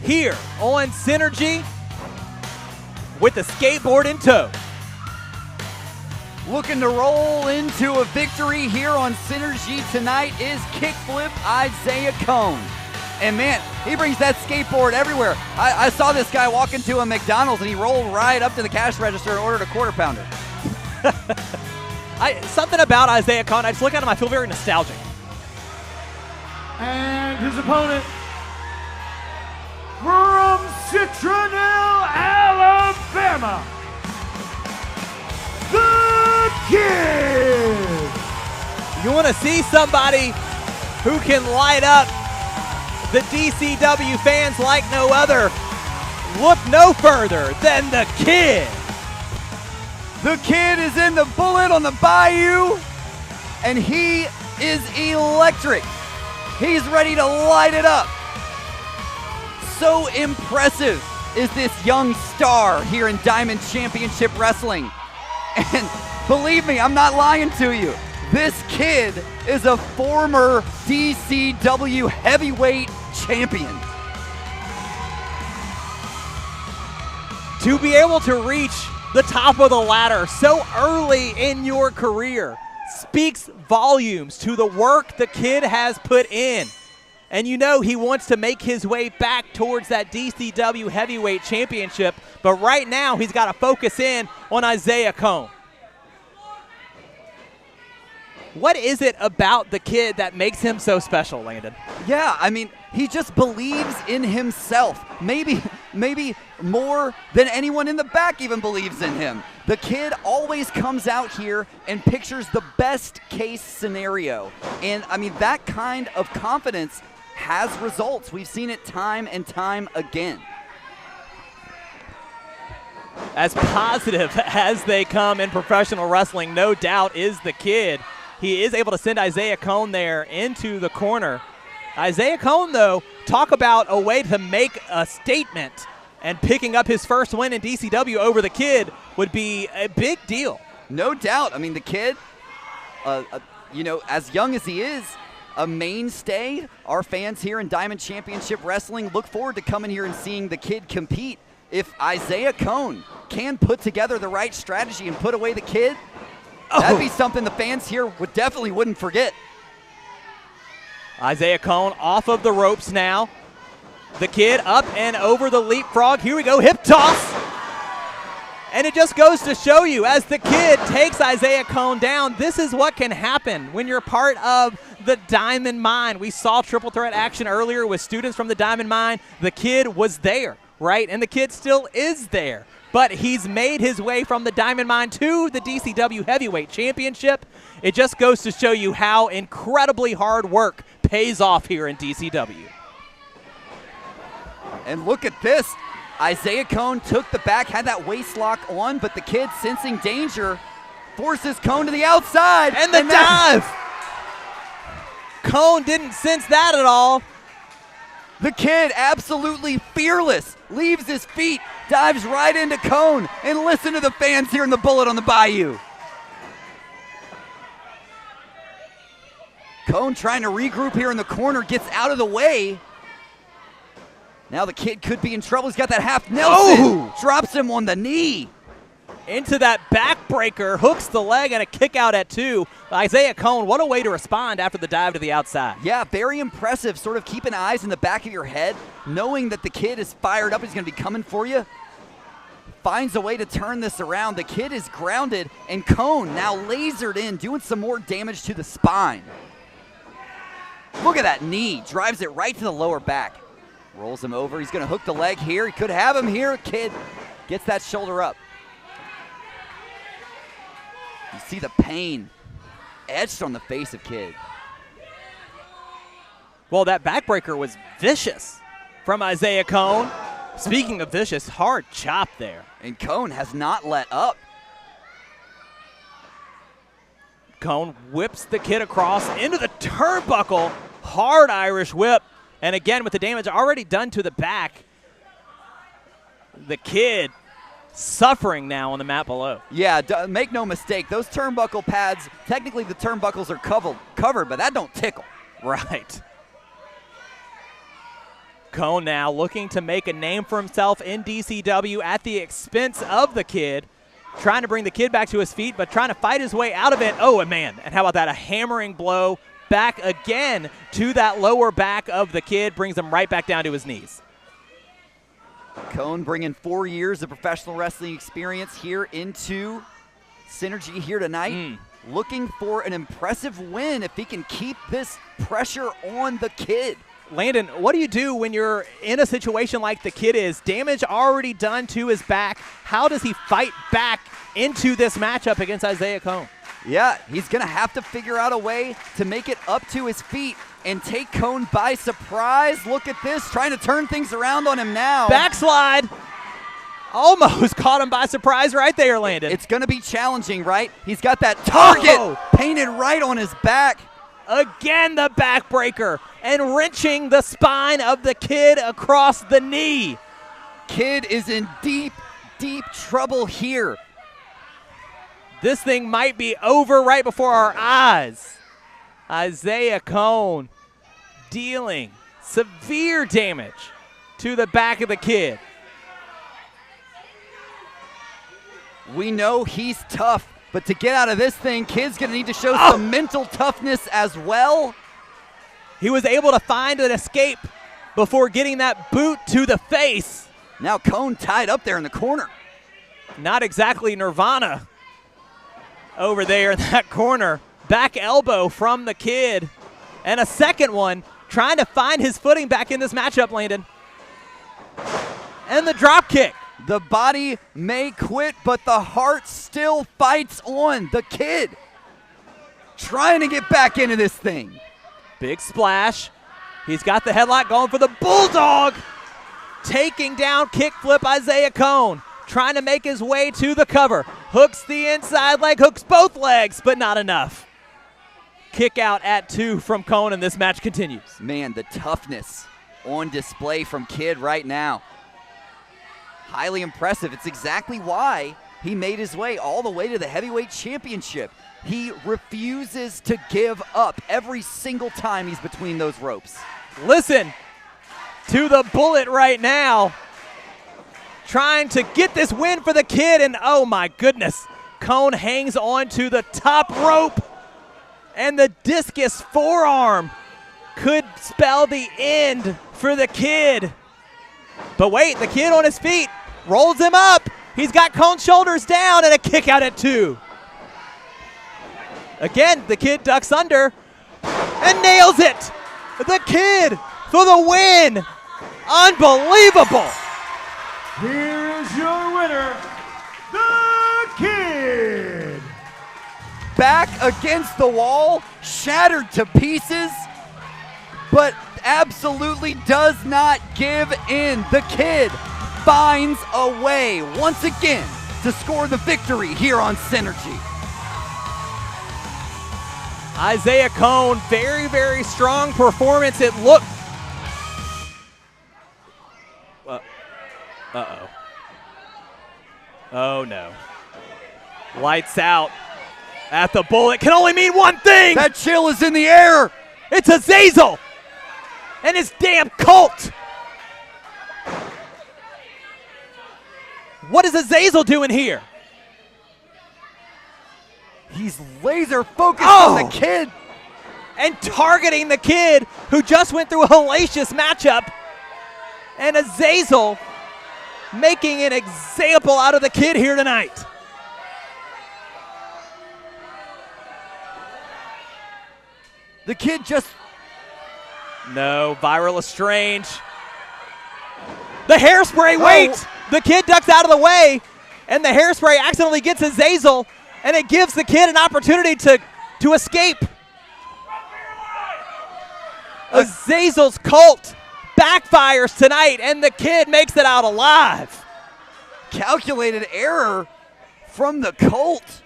Here on Synergy with the skateboard in tow. Looking to roll into a victory here on Synergy tonight is Kickflip Isaiah Cone. And man, he brings that skateboard everywhere. I saw this guy walk into a McDonald's and he rolled right up to the cash register and ordered a quarter pounder. Something about Isaiah Cone, I just look at him, I feel very nostalgic. And his opponent, from Citronelle, Alabama, the Kid. You want to see somebody who can light up the DCW fans like no other? Look no further than the Kid. The Kid is in the bullet on the Bayou, and he is electric. He's ready to light it up. So impressive is this young star here in Diamond Championship Wrestling. And believe me, I'm not lying to you. This kid is a former DCW heavyweight champion. To be able to reach the top of the ladder so early in your career speaks volumes to the work the kid has put in. And you know he wants to make his way back towards that DCW heavyweight championship, but right now he's got to focus in on Isaiah Cone. What is it about the kid that makes him so special, Landon? Yeah, I mean, he just believes in himself. Maybe more than anyone in the back even believes in him. The kid always comes out here and pictures the best case scenario. And I mean, that kind of confidence has results. We've seen it time and time again. As positive as they come in professional wrestling, no doubt is the kid. He is able to send Isaiah Cone there into the corner. Isaiah Cone, though, talk about a way to make a statement, and picking up his first win in DCW over the kid would be a big deal. No doubt. I mean, the kid, you know, as young as he is, a mainstay. Our fans here in Diamond Championship Wrestling look forward to coming here and seeing the kid compete. If Isaiah Cone can put together the right strategy and put away the kid, that'd be something the fans here wouldn't forget. Isaiah Cone off of the ropes now. The kid up and over the leapfrog. Here we go, hip toss. And it just goes to show you, as the kid takes Isaiah Cone down, this is what can happen when you're part of the Diamond Mine. We saw triple threat action earlier with students from the Diamond Mine. The kid was there, right? And the kid still is there. But he's made his way from the Diamond Mine to the DCW Heavyweight Championship. It just goes to show you how incredibly hard work pays off here in DCW. And look at this. Isaiah Cone took the back, had that waist lock on, but the kid, sensing danger, forces Cone to the outside. And the dive! Cone didn't sense that at all. The kid, absolutely fearless, leaves his feet, dives right into Cone, and listen to the fans here in the bullet on the Bayou. Cone trying to regroup here in the corner, gets out of the way. Now the kid could be in trouble. He's got that half Nelson. Drops him on the knee. Into that backbreaker, hooks the leg, and a kick out at 2. Isaiah Cone, what a way to respond after the dive to the outside. Yeah, very impressive. Sort of keeping eyes in the back of your head, knowing that the kid is fired up. He's going to be coming for you. Finds a way to turn this around. The kid is grounded, and Cone now lasered in, doing some more damage to the spine. Look at that knee. Drives it right to the lower back. Rolls him over. He's going to hook the leg here. He could have him here. Kid gets that shoulder up. You see the pain etched on the face of Kid. Well, that backbreaker was vicious from Isaiah Cone. Speaking of vicious, hard chop there. And Cone has not let up. Cone whips the kid across into the turnbuckle. Hard Irish whip. And again, with the damage already done to the back, the kid suffering now on the mat below. Yeah, make no mistake. Those turnbuckle pads, technically the turnbuckles are covered, but that don't tickle. Right. Cone now looking to make a name for himself in DCW at the expense of the kid. Trying to bring the kid back to his feet, but trying to fight his way out of it. Oh, man. And how about that? A hammering blow back again to that lower back of the kid. Brings him right back down to his knees. Cone bringing 4 years of professional wrestling experience here into Synergy here tonight. Looking for an impressive win if he can keep this pressure on the kid. Landon, what do you do when you're in a situation like the kid is? Damage already done to his back. How does he fight back into this matchup against Isaiah Cone? Yeah, he's going to have to figure out a way to make it up to his feet and take Cone by surprise. Look at this, trying to turn things around on him now. Backslide. Almost caught him by surprise right there, Landon. It's going to be challenging, right? He's got that target painted right on his back. Again, the backbreaker and wrenching the spine of the Kid across the knee. Kid is in deep, deep trouble here. This thing might be over right before our eyes. Isaiah Cone dealing severe damage to the back of the Kid. We know he's tough, but to get out of this thing, Kid's going to need to show some mental toughness as well. He was able to find an escape before getting that boot to the face. Now Cone tied up there in the corner. Not exactly Nirvana over there in that corner. Back elbow from the Kid. And a second one, trying to find his footing back in this matchup, Landon. And the drop kick. The body may quit, but the heart still fights on. The Kid trying to get back into this thing. Big splash. He's got the headlock going for the Bulldog. Taking down kickflip Isaiah Cone. Trying to make his way to the cover. Hooks the inside leg, hooks both legs, but not enough. Kick out at 2 from Cone, and this match continues. Man, the toughness on display from Kid right now. Highly impressive. It's exactly why he made his way all the way to the heavyweight championship. He refuses to give up every single time he's between those ropes. Listen to the bullet right now. Trying to get this win for the Kid, and oh my goodness, Cone hangs on to the top rope, and the discus forearm could spell the end for the Kid. But wait, the Kid on his feet, rolls him up. He's got Cone's shoulders down, and a kick out at 2. Again, the Kid ducks under and nails it. The Kid for the win. Unbelievable. Here is your winner, the Kid. Back against the wall, shattered to pieces, but absolutely does not give in. The Kid finds a way once again to score the victory here on Synergy. Isaiah Cone, very, very strong performance. It looked. Uh-oh. Oh, no. Lights out at the bullet can only mean one thing. That chill is in the air. It's Azazel and his damn cult. What is Azazel doing here? He's laser focused on the Kid. And targeting the Kid who just went through a hellacious matchup. And Azazel making an example out of the Kid here tonight. The Kid just... No, viral Estrange. The hairspray, wait! The Kid ducks out of the way, and the hairspray accidentally gets Azazel, and it gives the Kid an opportunity to escape. Azazel's cult backfires tonight, and the Kid makes it out alive. Calculated error from the cult.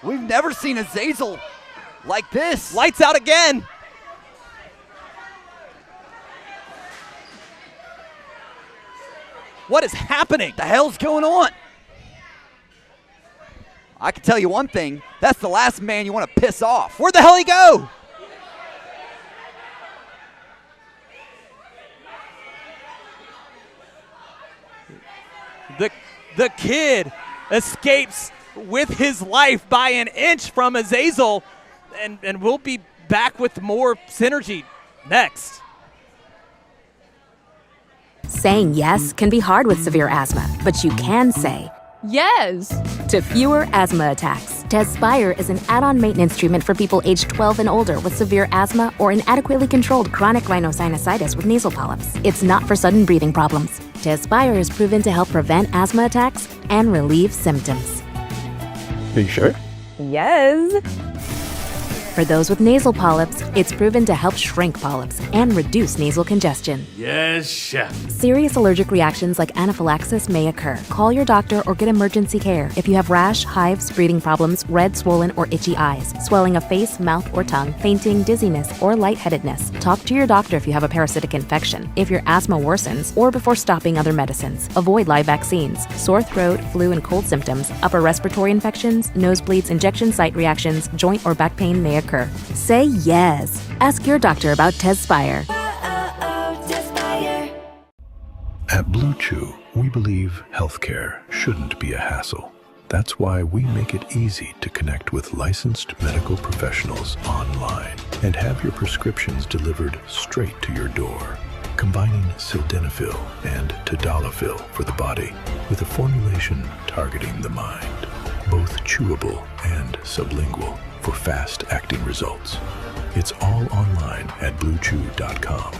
We've never seen Azazel like this. Lights out again. What is happening? The hell's going on? I can tell you one thing. That's the last man you want to piss off. Where'd the hell he go? The Kid escapes with his life by an inch from Azazel, and we'll be back with more Synergy next. Saying yes can be hard with severe asthma, but you can say yes to fewer asthma attacks. Tezspire is an add-on maintenance treatment for people aged 12 and older with severe asthma or inadequately controlled chronic rhinosinusitis with nasal polyps. It's not for sudden breathing problems. Tezspire is proven to help prevent asthma attacks and relieve symptoms. Are you sure? Yes. For those with nasal polyps, it's proven to help shrink polyps and reduce nasal congestion. Yes, chef. Serious allergic reactions like anaphylaxis may occur. Call your doctor or get emergency care if you have rash, hives, breathing problems, red, swollen, or itchy eyes, swelling of face, mouth, or tongue, fainting, dizziness, or lightheadedness. Talk to your doctor if you have a parasitic infection, if your asthma worsens, or before stopping other medicines. Avoid live vaccines. Sore throat, flu, and cold symptoms, upper respiratory infections, nosebleeds, injection site reactions, joint or back pain may occur. Say yes. Ask your doctor about Tezspire. At Blue Chew, we believe healthcare shouldn't be a hassle. That's why we make it easy to connect with licensed medical professionals online and have your prescriptions delivered straight to your door. Combining sildenafil and tadalafil for the body with a formulation targeting the mind. Both chewable and sublingual for fast-acting results. It's all online at bluechew.com.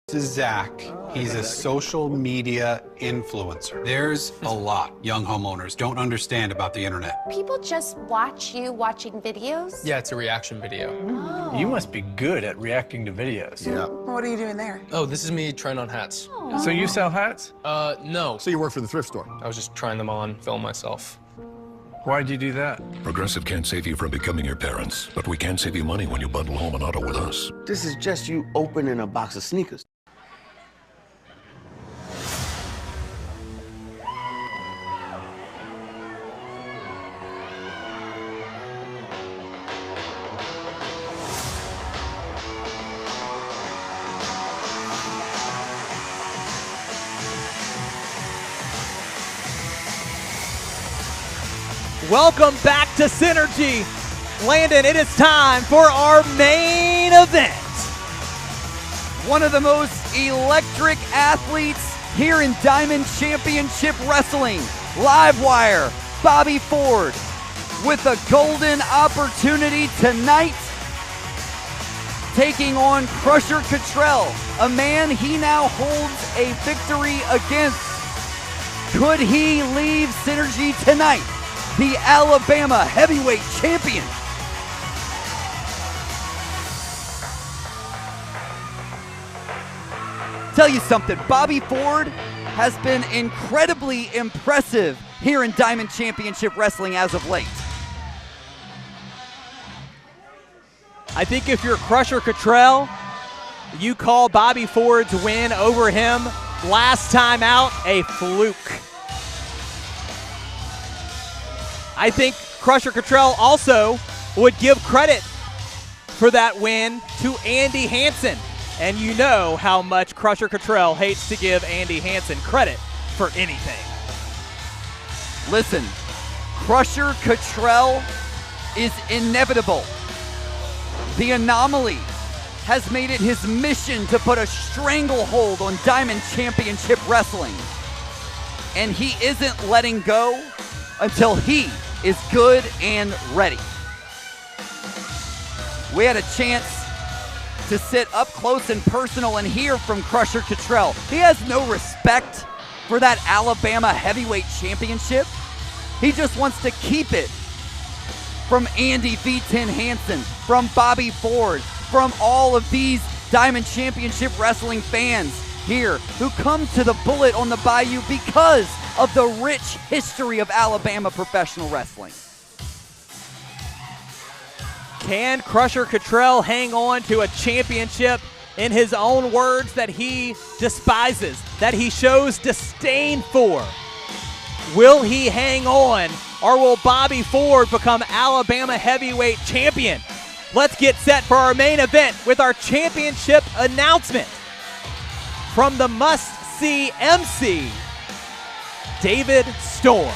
This is Zach. He's a social media influencer. There's a lot young homeowners don't understand about the internet. People just watch you watching videos? Yeah, it's a reaction video. Oh. You must be good at reacting to videos. Yeah. What are you doing there? Oh, this is me trying on hats. Oh. So you sell hats? No. So you work for the thrift store? I was just trying them on, film myself. Why'd you do that? Progressive can't save you from becoming your parents, but we can save you money when you bundle home and auto with us. This is just you opening a box of sneakers. Welcome back to Synergy. Landon, it is time for our main event. One of the most electric athletes here in Diamond Championship Wrestling, Livewire, Bobby Ford, with a golden opportunity tonight, taking on Crusher Cottrell, a man he now holds a victory against. Could he leave Synergy tonight the Alabama heavyweight champion? Tell you something, Bobby Ford has been incredibly impressive here in Diamond Championship Wrestling as of late. I think if you're Crusher Cottrell, you call Bobby Ford's win over him last time out a fluke. I think Crusher Cottrell also would give credit for that win to Andy Hansen. And you know how much Crusher Cottrell hates to give Andy Hansen credit for anything. Listen, Crusher Cottrell is inevitable. The Anomaly has made it his mission to put a stranglehold on Diamond Championship Wrestling. And he isn't letting go until he is good and ready. We had a chance to sit up close and personal and hear from Crusher Cottrell. He has no respect for that Alabama heavyweight championship. He just wants to keep it from Andy V10 Hansen, from Bobby Ford, from all of these Diamond Championship Wrestling fans here who come to the Bullet on the Bayou because of the rich history of Alabama professional wrestling. Can Crusher Cottrell hang on to a championship, in his own words, that he despises, that he shows disdain for? Will he hang on, or will Bobby Ford become Alabama heavyweight champion? Let's get set for our main event with our championship announcement from the must-see MC, David Storm.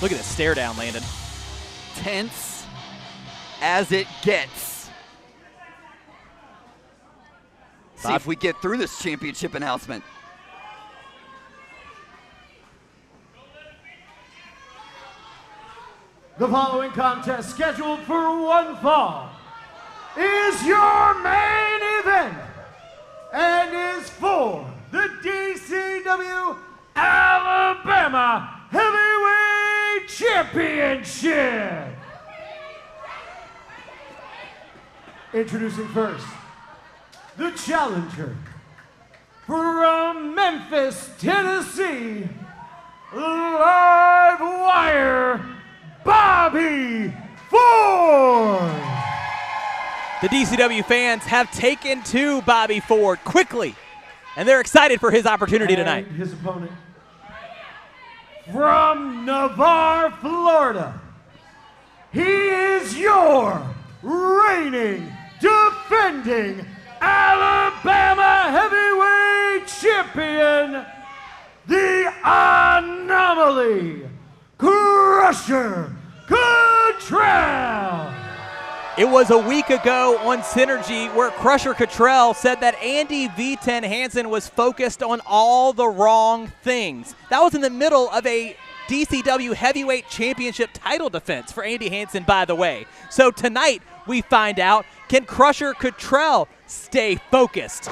Look at this stare down, Landon. Tense as it gets. See if we get through this championship announcement. The following contest, scheduled for one fall, is your main event and is for the DCW Alabama Heavyweight Championship. Introducing first, the challenger from Memphis, Tennessee, live wire, Bobby Ford. The DCW fans have taken to Bobby Ford quickly, and they're excited for his opportunity tonight. His opponent from Navarre, Florida, he is your reigning, defending Alabama Heavyweight Champion, the Anomaly, Crusher Cottrell. It was a week ago on Synergy where Crusher Cottrell said that Andy V10 Hansen was focused on all the wrong things. That was in the middle of a DCW Heavyweight Championship title defense for Andy Hansen, by the way. So tonight we find out, can Crusher Cottrell stay focused?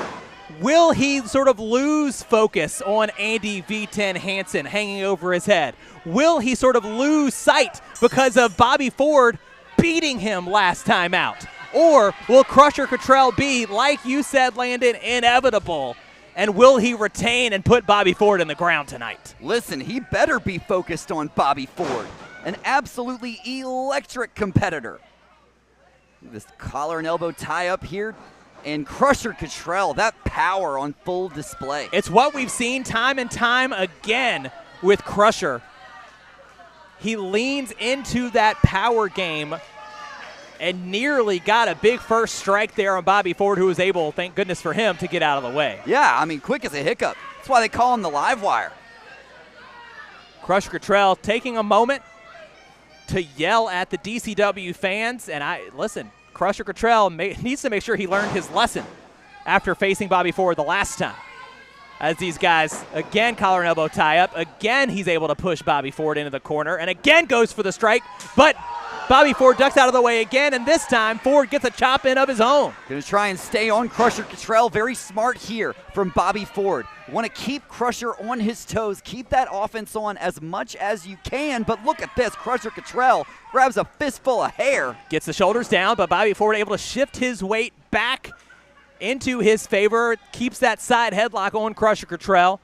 Will he sort of lose focus on Andy V10 Hansen hanging over his head? Will he sort of lose sight because of Bobby Ford beating him last time out? Or will Crusher Cottrell be, like you said, Landon, inevitable? And will he retain and put Bobby Ford in the ground tonight? Listen, he better be focused on Bobby Ford, an absolutely electric competitor. This collar and elbow tie up here, and Crusher Cottrell, that power on full display. It's what we've seen time and time again with Crusher. He leans into that power game and nearly got a big first strike there on Bobby Ford, who was able, thank goodness for him, to get out of the way. Yeah, I mean, quick as a hiccup. That's why they call him the live wire. Crusher Cottrell taking a moment to yell at the DCW fans. And listen, Crusher Cottrell needs to make sure he learned his lesson after facing Bobby Ford the last time. As these guys, again, collar and elbow tie up. Again, he's able to push Bobby Ford into the corner. And again goes for the strike. But Bobby Ford ducks out of the way again. And this time, Ford gets a chop in of his own. Going to try and stay on Crusher Cottrell. Very smart here from Bobby Ford. Want to keep Crusher on his toes. Keep that offense on as much as you can. But look at this. Crusher Cottrell grabs a fistful of hair. Gets the shoulders down, but Bobby Ford able to shift his weight back into his favor, keeps that side headlock on Crusher Cottrell.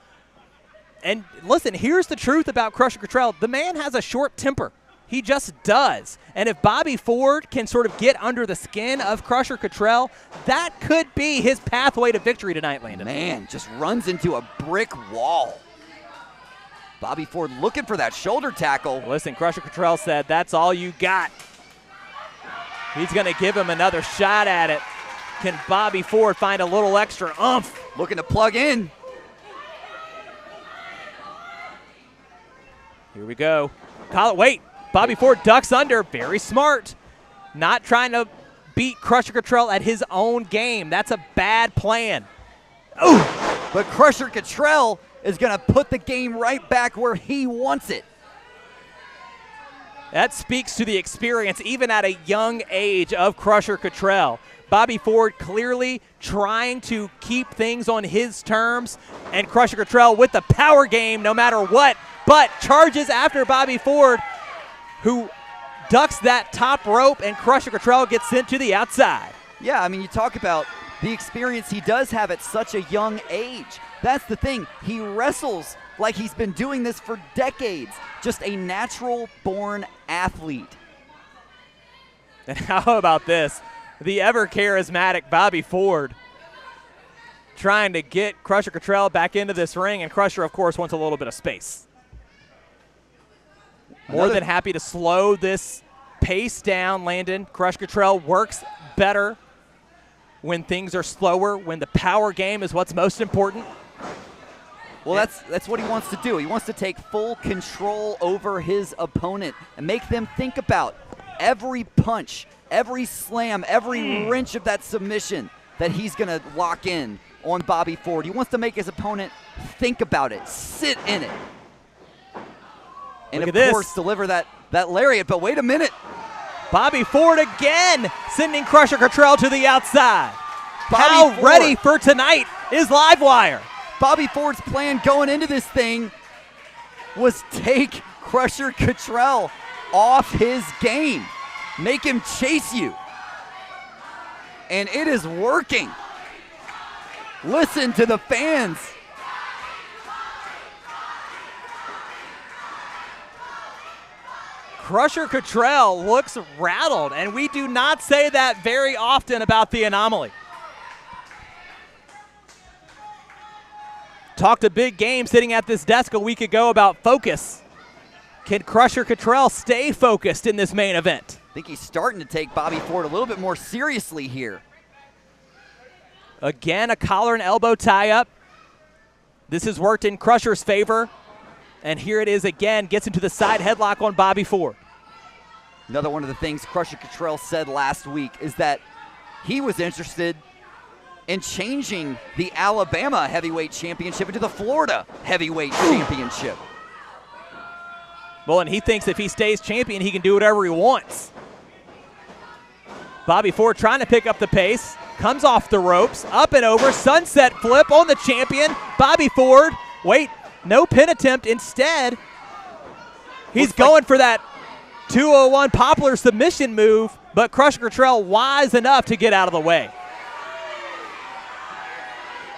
And listen, here's the truth about Crusher Cottrell. The man has a short temper. He just does. And if Bobby Ford can sort of get under the skin of Crusher Cottrell, that could be his pathway to victory tonight, Landon. Man, just runs into a brick wall. Bobby Ford looking for that shoulder tackle. Listen, Crusher Cottrell said, that's all you got. He's going to give him another shot at it. Can Bobby Ford find a little extra oomph? Looking to plug in. Here we go. Wait, Bobby Ford ducks under. Very smart. Not trying to beat Crusher Cottrell at his own game. That's a bad plan. Ooh! But Crusher Cottrell is going to put the game right back where he wants it. That speaks to the experience, even at a young age, of Crusher Cottrell. Bobby Ford clearly trying to keep things on his terms, and Crusher Cottrell with the power game no matter what, but charges after Bobby Ford, who ducks that top rope, and Crusher Cottrell gets sent to the outside. Yeah, I mean, you talk about the experience he does have at such a young age. That's the thing. He wrestles like he's been doing this for decades. Just a natural-born athlete. And how about this? The ever-charismatic Bobby Ford trying to get Crusher Cottrell back into this ring, and Crusher, of course, wants a little bit of space. More than happy to slow this pace down, Landon. Crusher Cottrell works better when things are slower, when the power game is what's most important. Well, that's what he wants to do. He wants to take full control over his opponent and make them think about every punch, every slam, every wrench of that submission that he's going to lock in on Bobby Ford. He wants to make his opponent think about it, sit in it, and of course deliver that that lariat, but wait a minute. Bobby Ford again sending Crusher Cottrell to the outside. How ready for tonight is Livewire. Bobby Ford's plan going into this thing was take Crusher Cottrell off his game. Make him chase you. And it is working. Listen to the fans. Crusher Cottrell looks rattled, and we do not say that very often about the Anomaly. Talked a big game sitting at this desk a week ago about focus. Can Crusher Cottrell stay focused in this main event? I think he's starting to take Bobby Ford a little bit more seriously here. Again, a collar and elbow tie-up. This has worked in Crusher's favor. And here it is again, gets into the side headlock on Bobby Ford. Another one of the things Crusher Cottrell said last week is that he was interested in changing the Alabama Heavyweight Championship into the Florida Heavyweight Championship. Well, and he thinks if he stays champion, he can do whatever he wants. Bobby Ford trying to pick up the pace, comes off the ropes, up and over, sunset flip on the champion. Bobby Ford, wait, no pin attempt. Instead, he's going for that 201 Poplar submission move, but Crusher Cottrell wise enough to get out of the way.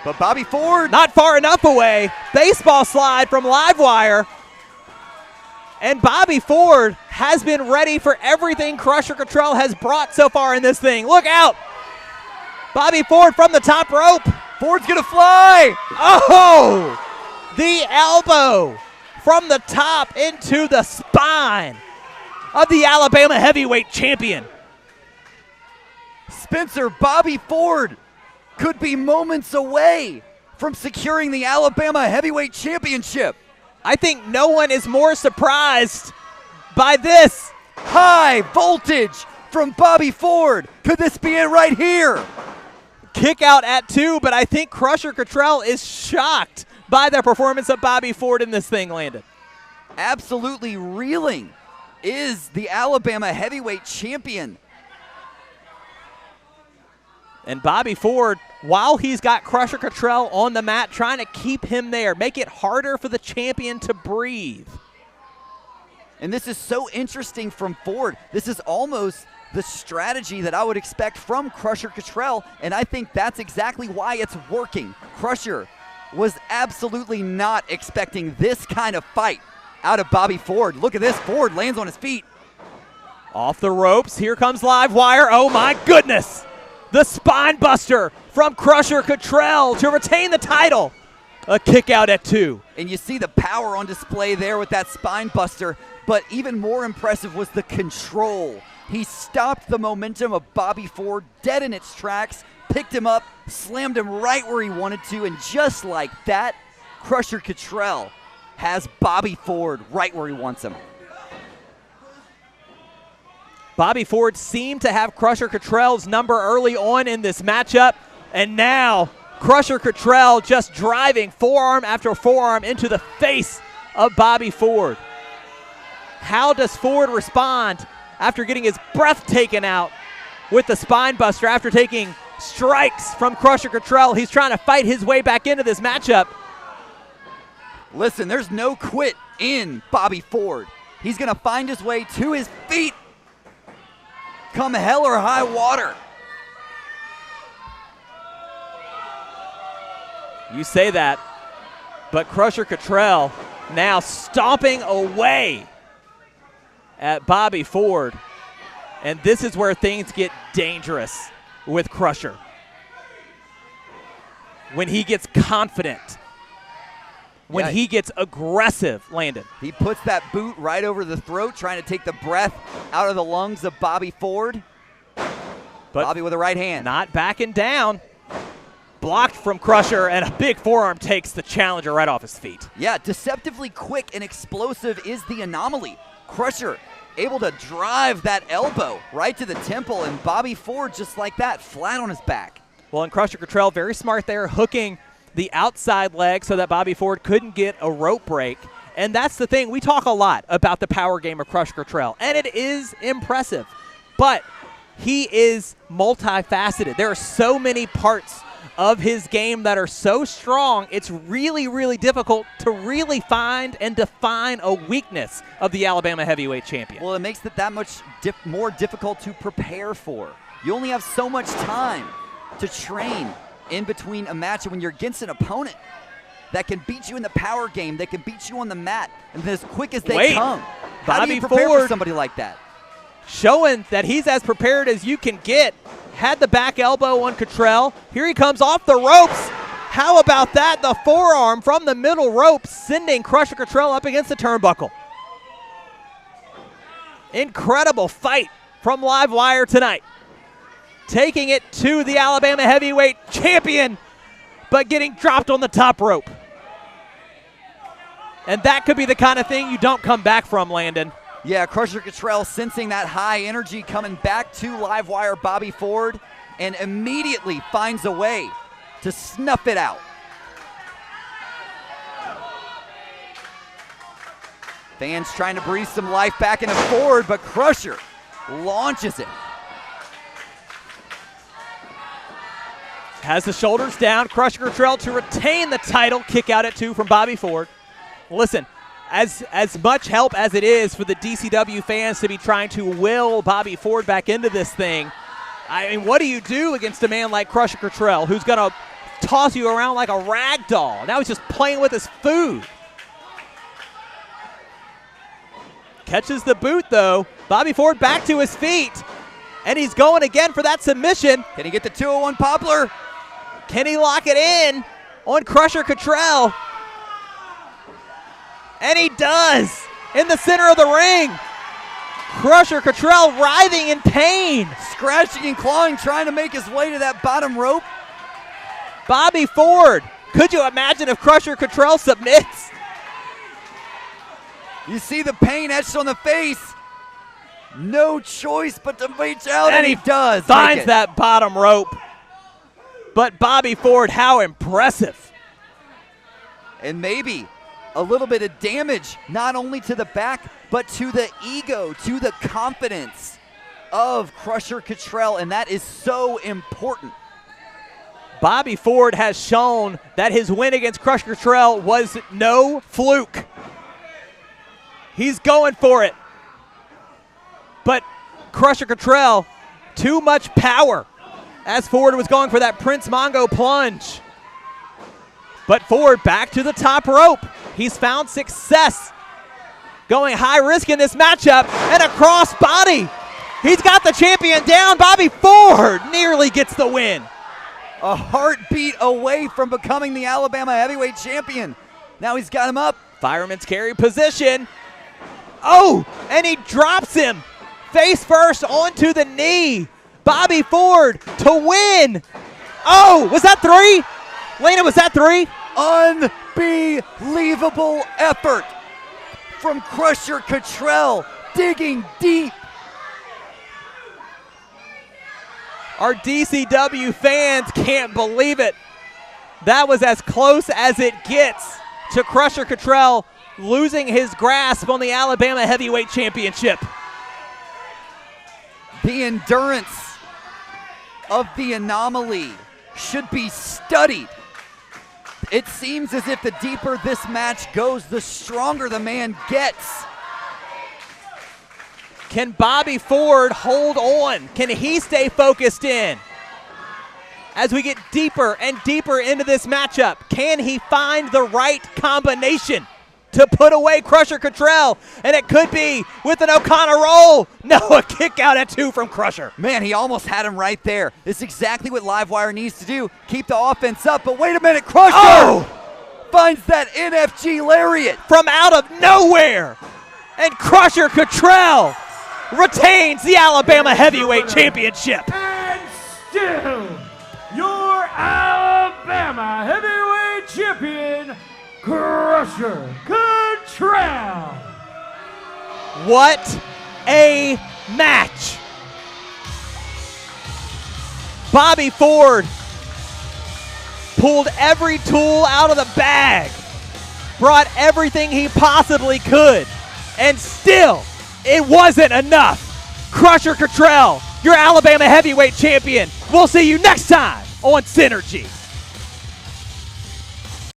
But Bobby Ford, not far enough away. Baseball slide from Livewire. And Bobby Ford has been ready for everything Crusher Cottrell has brought so far in this thing. Look out. Bobby Ford from the top rope. Ford's going to fly. Oh! The elbow from the top into the spine of the Alabama Heavyweight Champion. Spencer, Bobby Ford could be moments away from securing the Alabama Heavyweight Championship. I think no one is more surprised by this. High voltage from Bobby Ford. Could this be it right here? Kick out at 2, but I think Crusher Cottrell is shocked by the performance of Bobby Ford in this thing, Landon. Absolutely reeling is the Alabama Heavyweight Champion. And Bobby Ford, while he's got Crusher Cottrell on the mat, trying to keep him there, make it harder for the champion to breathe. And this is so interesting from Ford. This is almost the strategy that I would expect from Crusher Cottrell, and I think that's exactly why it's working. Crusher was absolutely not expecting this kind of fight out of Bobby Ford. Look at this. Ford lands on his feet. Off the ropes. Here comes Livewire. Oh, my goodness. The spine buster from Crusher Cottrell to retain the title. A kick out at 2. And you see the power on display there with that spine buster, but even more impressive was the control. He stopped the momentum of Bobby Ford dead in its tracks, picked him up, slammed him right where he wanted to, and just like that, Crusher Cottrell has Bobby Ford right where he wants him. Bobby Ford seemed to have Crusher Cottrell's number early on in this matchup, and now Crusher Cottrell just driving forearm after forearm into the face of Bobby Ford. How does Ford respond after getting his breath taken out with the spine buster after taking strikes from Crusher Cottrell? He's trying to fight his way back into this matchup. Listen, there's no quit in Bobby Ford. He's going to find his way to his feet come hell or high water. You say that, but Crusher Cottrell now stomping away at Bobby Ford. And this is where things get dangerous with Crusher. When he gets confident, when he gets aggressive, Landon. He puts that boot right over the throat, trying to take the breath out of the lungs of Bobby Ford. But Bobby with a right hand. Not backing down. Blocked from Crusher, and a big forearm takes the challenger right off his feet. Yeah, deceptively quick and explosive is the Anomaly. Crusher able to drive that elbow right to the temple, and Bobby Ford just like that, flat on his back. Well, and Crusher Cottrell, very smart there, hooking the outside leg so that Bobby Ford couldn't get a rope break. And that's the thing. We talk a lot about the power game of Crusher Cottrell, and it is impressive. But he is multifaceted. There are so many parts of his game that are so strong, it's really, really difficult to really find and define a weakness of the Alabama heavyweight champion. Well, it makes it that much more difficult to prepare for. You only have so much time to train in between a match, and when you're against an opponent that can beat you in the power game, that can beat you on the mat, and as quick as they come. How do you prepare for somebody like that? Showing that he's as prepared as you can get. Had the back elbow on Cottrell. Here he comes off the ropes. How about that? The forearm from the middle rope sending Crusher Cottrell up against the turnbuckle. Incredible fight from Livewire tonight. Taking it to the Alabama heavyweight champion, but getting dropped on the top rope. And that could be the kind of thing you don't come back from, Landon. Yeah, Crusher Cottrell sensing that high energy coming back to Livewire Bobby Ford and immediately finds a way to snuff it out. Fans trying to breathe some life back into Ford, but Crusher launches it. Has the shoulders down. Crusher Cottrell to retain the title. Kick out at 2 from Bobby Ford. Listen, as much help as it is for the DCW fans to be trying to will Bobby Ford back into this thing, I mean, what do you do against a man like Crusher Cottrell who's going to toss you around like a rag doll? Now he's just playing with his food. Catches the boot, though. Bobby Ford back to his feet, and he's going again for that submission. Can he get the 201 Poplar? Can he lock it in on Crusher Cottrell? And he does, in the center of the ring. Crusher Cottrell writhing in pain. Scratching and clawing, trying to make his way to that bottom rope. Bobby Ford, could you imagine if Crusher Cottrell submits? You see the pain etched on the face. No choice but to reach out, and he does. Finds that bottom rope. But Bobby Ford, how impressive. And maybe a little bit of damage, not only to the back, but to the ego, to the confidence of Crusher Cottrell, and that is so important. Bobby Ford has shown that his win against Crusher Cottrell was no fluke. He's going for it. But Crusher Cottrell, too much power as Ford was going for that Prince Mongo plunge. But Ford back to the top rope. He's found success going high risk in this matchup, and a cross body. He's got the champion down. Bobby Ford nearly gets the win. A heartbeat away from becoming the Alabama heavyweight champion. Now he's got him up. Fireman's carry position. Oh, and he drops him face first onto the knee. Bobby Ford to win. Oh, was that 3? Lena, was that 3? Unbelievable effort from Crusher Cottrell, digging deep. Our DCW fans can't believe it. That was as close as it gets to Crusher Cottrell losing his grasp on the Alabama Heavyweight Championship. The endurance of the anomaly should be studied. It seems as if the deeper this match goes, the stronger the man gets. Can Bobby Ford hold on? Can he stay focused in? As we get deeper and deeper into this matchup, can he find the right combination to put away Crusher Cottrell? And it could be with an O'Connor roll. No, a kick out at 2 from Crusher. Man, he almost had him right there. It's exactly what Livewire needs to do. Keep the offense up, but wait a minute, Crusher finds that NFG lariat from out of nowhere. And Crusher Cottrell retains the Alabama Heavyweight Championship. And still, your Alabama Heavyweight Champion, Crusher Cottrell. What a match. Bobby Ford pulled every tool out of the bag brought everything he possibly could, and still, it wasn't enough. Crusher Cottrell, your Alabama heavyweight champion. We'll see you next time on Synergy.